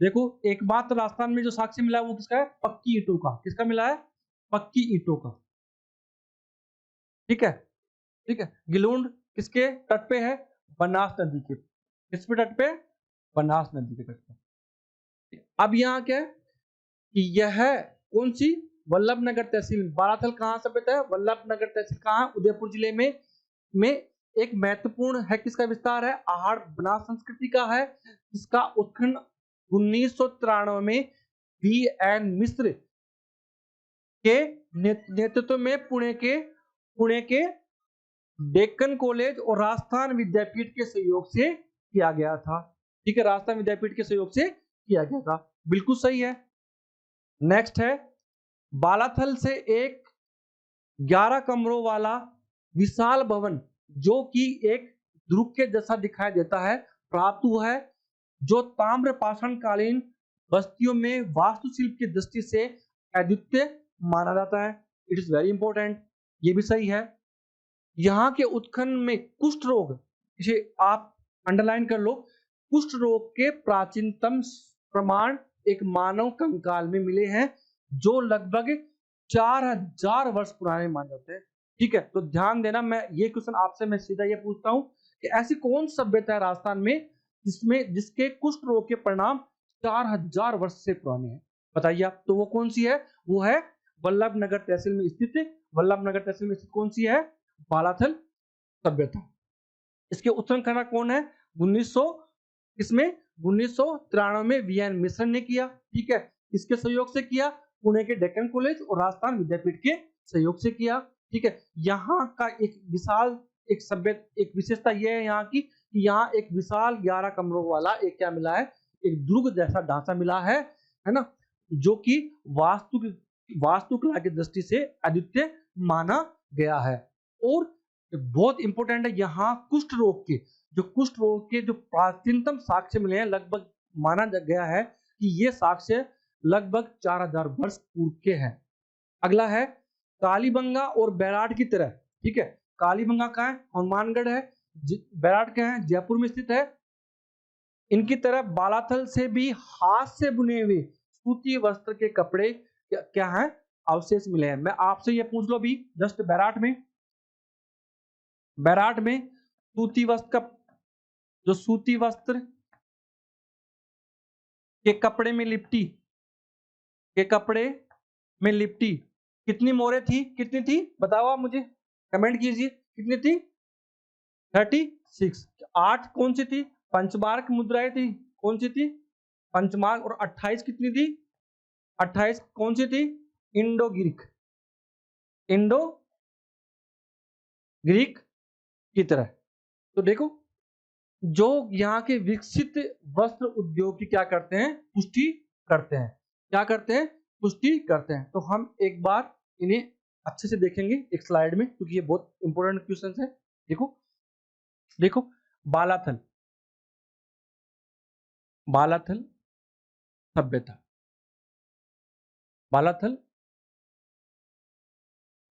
देखो एक बात राजस्थान में जो साक्ष्य मिला है वो किसका है, पक्की ईंटों का, किसका मिला है, पक्की ईंटों का। ठीक है, ठीक है, गिलूंड किसके तट पे है, बनास नदी के, किस पे तट पे, बनास नदी के तट पे। अब यहाँ क्या है कि यह कौन सी, वल्लभ नगर तहसील, बाराथल कहाँ से पता है, वल्लभ नगर तहसील कहाँ, उदयपुर जिले में एक महत्वपूर्ण है, किसका विस्तार है, आहाड़ बनास संस्कृति का है, इसका उत्खनन 1993 में बी एन मिश्र के नेतृत्व में पुणे के डेक्कन कॉलेज और राजस्थान विद्यापीठ के सहयोग से किया गया था। ठीक है, राजस्थान विद्यापीठ के सहयोग से किया गया था, बिल्कुल सही है। नेक्स्ट है, बालाथल से एक 11 कमरों वाला विशाल भवन जो कि एक दुर्ग के जैसा दिखाई देता है प्राप्त हुआ है, जो ताम्र पाषाण कालीन बस्तियों में वास्तुशिल्प की दृष्टि से अद्वितीय माना जाता है। इट इज वेरी इंपॉर्टेंट, ये भी सही है। यहाँ के उत्खनन में कुष्ठ रोग, इसे आप अंडरलाइन कर लो, कुष्ठ रोग के प्राचीनतम प्रमाण एक मानव कंकाल में मिले हैं जो लगभग 4000 वर्ष पुराने माने जाते हैं। ठीक है, तो ध्यान देना, मैं ये क्वेश्चन आपसे मैं सीधा ये पूछता हूँ कि ऐसी कौन सभ्यता है राजस्थान में जिसमें जिसके कुष्ठ रोग के परिणाम 4000 वर्ष से पुराने हैं, बताइए आप, तो वो कौन सी है, वो है वल्लभ नगर तहसील में स्थित, वल्लभ नगर तहसील में स्थित कौन सी है, बालाथल सभ्यता। इसके उत्खनन कौन है, 1900 इसमें 1993 में वी एन मिश्र ने किया। ठीक है, इसके सहयोग से किया, पुणे के डेक्कन कॉलेज और राजस्थान विद्यापीठ के सहयोग से किया। ठीक है, यहाँ का एक विशाल एक सभ्य एक विशेषता यह है यहाँ की कि यहाँ एक विशाल 11 कमरों वाला एक क्या मिला है, एक दुर्ग जैसा ढांचा मिला है ना, जो कि वास्तुकला की दृष्टि से अद्वितीय माना गया है। और बहुत इंपॉर्टेंट है, यहाँ कुष्ठ रोग के जो प्राचीनतम साक्ष्य मिले हैं, लगभग माना गया है कि ये साक्ष्य लगभग 4000 वर्ष पूर्व के हैं। अगला है, कालीबंगा और बैराट की तरह, ठीक है, कालीबंगा कहाँ है, हनुमानगढ़ है, बैराट कहाँ है, जयपुर में स्थित है, इनकी तरह बालाथल से भी हाथ से बुने हुए सूती वस्त्र के कपड़े क्या है, अवशेष मिले हैं। मैं आपसे ये पूछ लो अभी, जस्ट बैराट में सूती वस्त्र का जो सूती वस्त्र के कपड़े में लिपटी कितनी मोहरें थी, कितनी थी बताओ आप मुझे, कमेंट कीजिए, कितनी थी, 36। 8 कौन सी थी, पंचमार्क मुद्राएं थी, कौन सी थी, पंचमार्क, और 28 कितनी थी, 28 कौन सी थी, इंडो ग्रीक की तरह। तो देखो, जो यहाँ के विकसित वस्त्र उद्योग की क्या करते हैं, पुष्टि करते हैं, क्या करते हैं, पुष्टि करते हैं। तो हम एक बार इन्हें अच्छे से देखेंगे एक स्लाइड में, क्योंकि ये बहुत इंपॉर्टेंट क्वेश्चन है। देखो बालाथल सभ्यता, बालाथल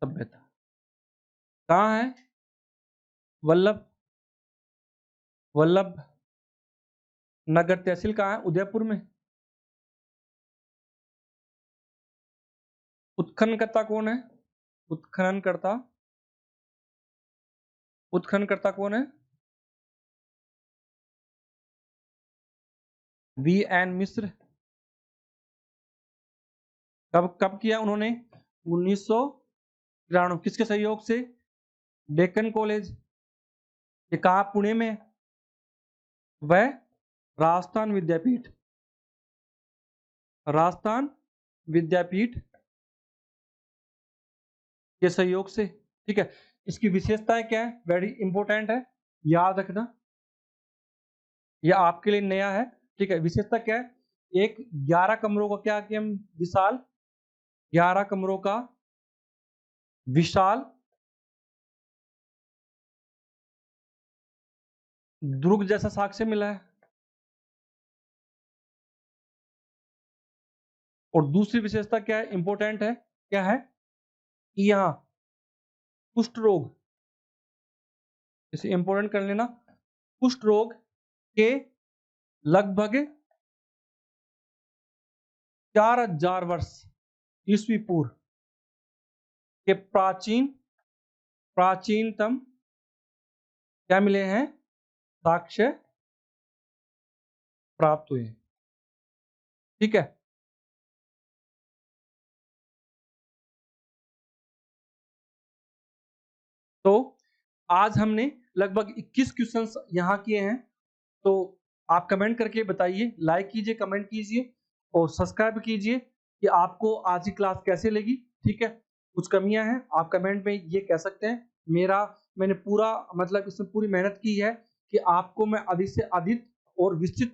सभ्यता कहाँ है, वल्लभ नगर तहसील कहाँ है, उदयपुर में। उत्खननकर्ता कौन है, उत्खननकर्ता कौन है, V.N. मिश्र। कब कब किया उन्होंने? 1993। किसके सहयोग से? डेक्कन कॉलेज। ये कहाँ? पुणे में। वह राजस्थान विद्यापीठ, राजस्थान विद्यापीठ के सहयोग से। ठीक है, इसकी विशेषताएं क्या है? वेरी इंपॉर्टेंट है, याद रखना, यह आपके लिए नया है। ठीक है, विशेषता क्या है? एक 11 कमरों का क्या कि हम विशाल, 11 कमरों का विशाल दुर्ग जैसा साक्ष्य मिला है। और दूसरी विशेषता क्या है? इंपॉर्टेंट है, क्या है? कि यहाँ कुष्ठ रोग, इसे इंपॉर्टेंट कर लेना, कुष्ठ रोग के लगभग 4000 वर्ष ईस्वी पूर्व के प्राचीनतम क्या मिले हैं? साक्ष्य प्राप्त हुए। ठीक है, तो आज हमने लगभग 21 क्वेश्चंस यहाँ किए हैं। तो आप कमेंट करके बताइए, लाइक कीजिए, कमेंट कीजिए और सब्सक्राइब कीजिए कि आपको आज की क्लास कैसे लगी। ठीक है, कुछ कमियां हैं आप कमेंट में ये कह सकते हैं। मैंने पूरा मतलब इसमें पूरी मेहनत की है कि आपको मैं अधिक से अधिक और विस्तृत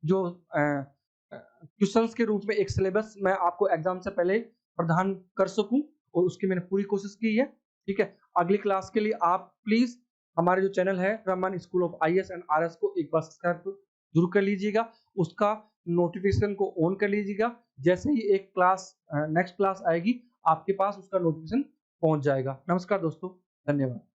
जो क्वेश्चंस के रूप में एक सिलेबस मैं आपको एग्जाम से पहले प्रदान कर सकूं, और उसकी मैंने पूरी कोशिश की है। ठीक है, अगली क्लास के लिए आप प्लीज हमारे जो चैनल है Raman school of IAS and RS को एक बार सब्सक्राइब जरूर कर लीजिएगा, उसका नोटिफिकेशन को ऑन कर लीजिएगा। जैसे ही एक क्लास नेक्स्ट क्लास आएगी आपके पास उसका नोटिफिकेशन पहुंच जाएगा। नमस्कार दोस्तों, धन्यवाद।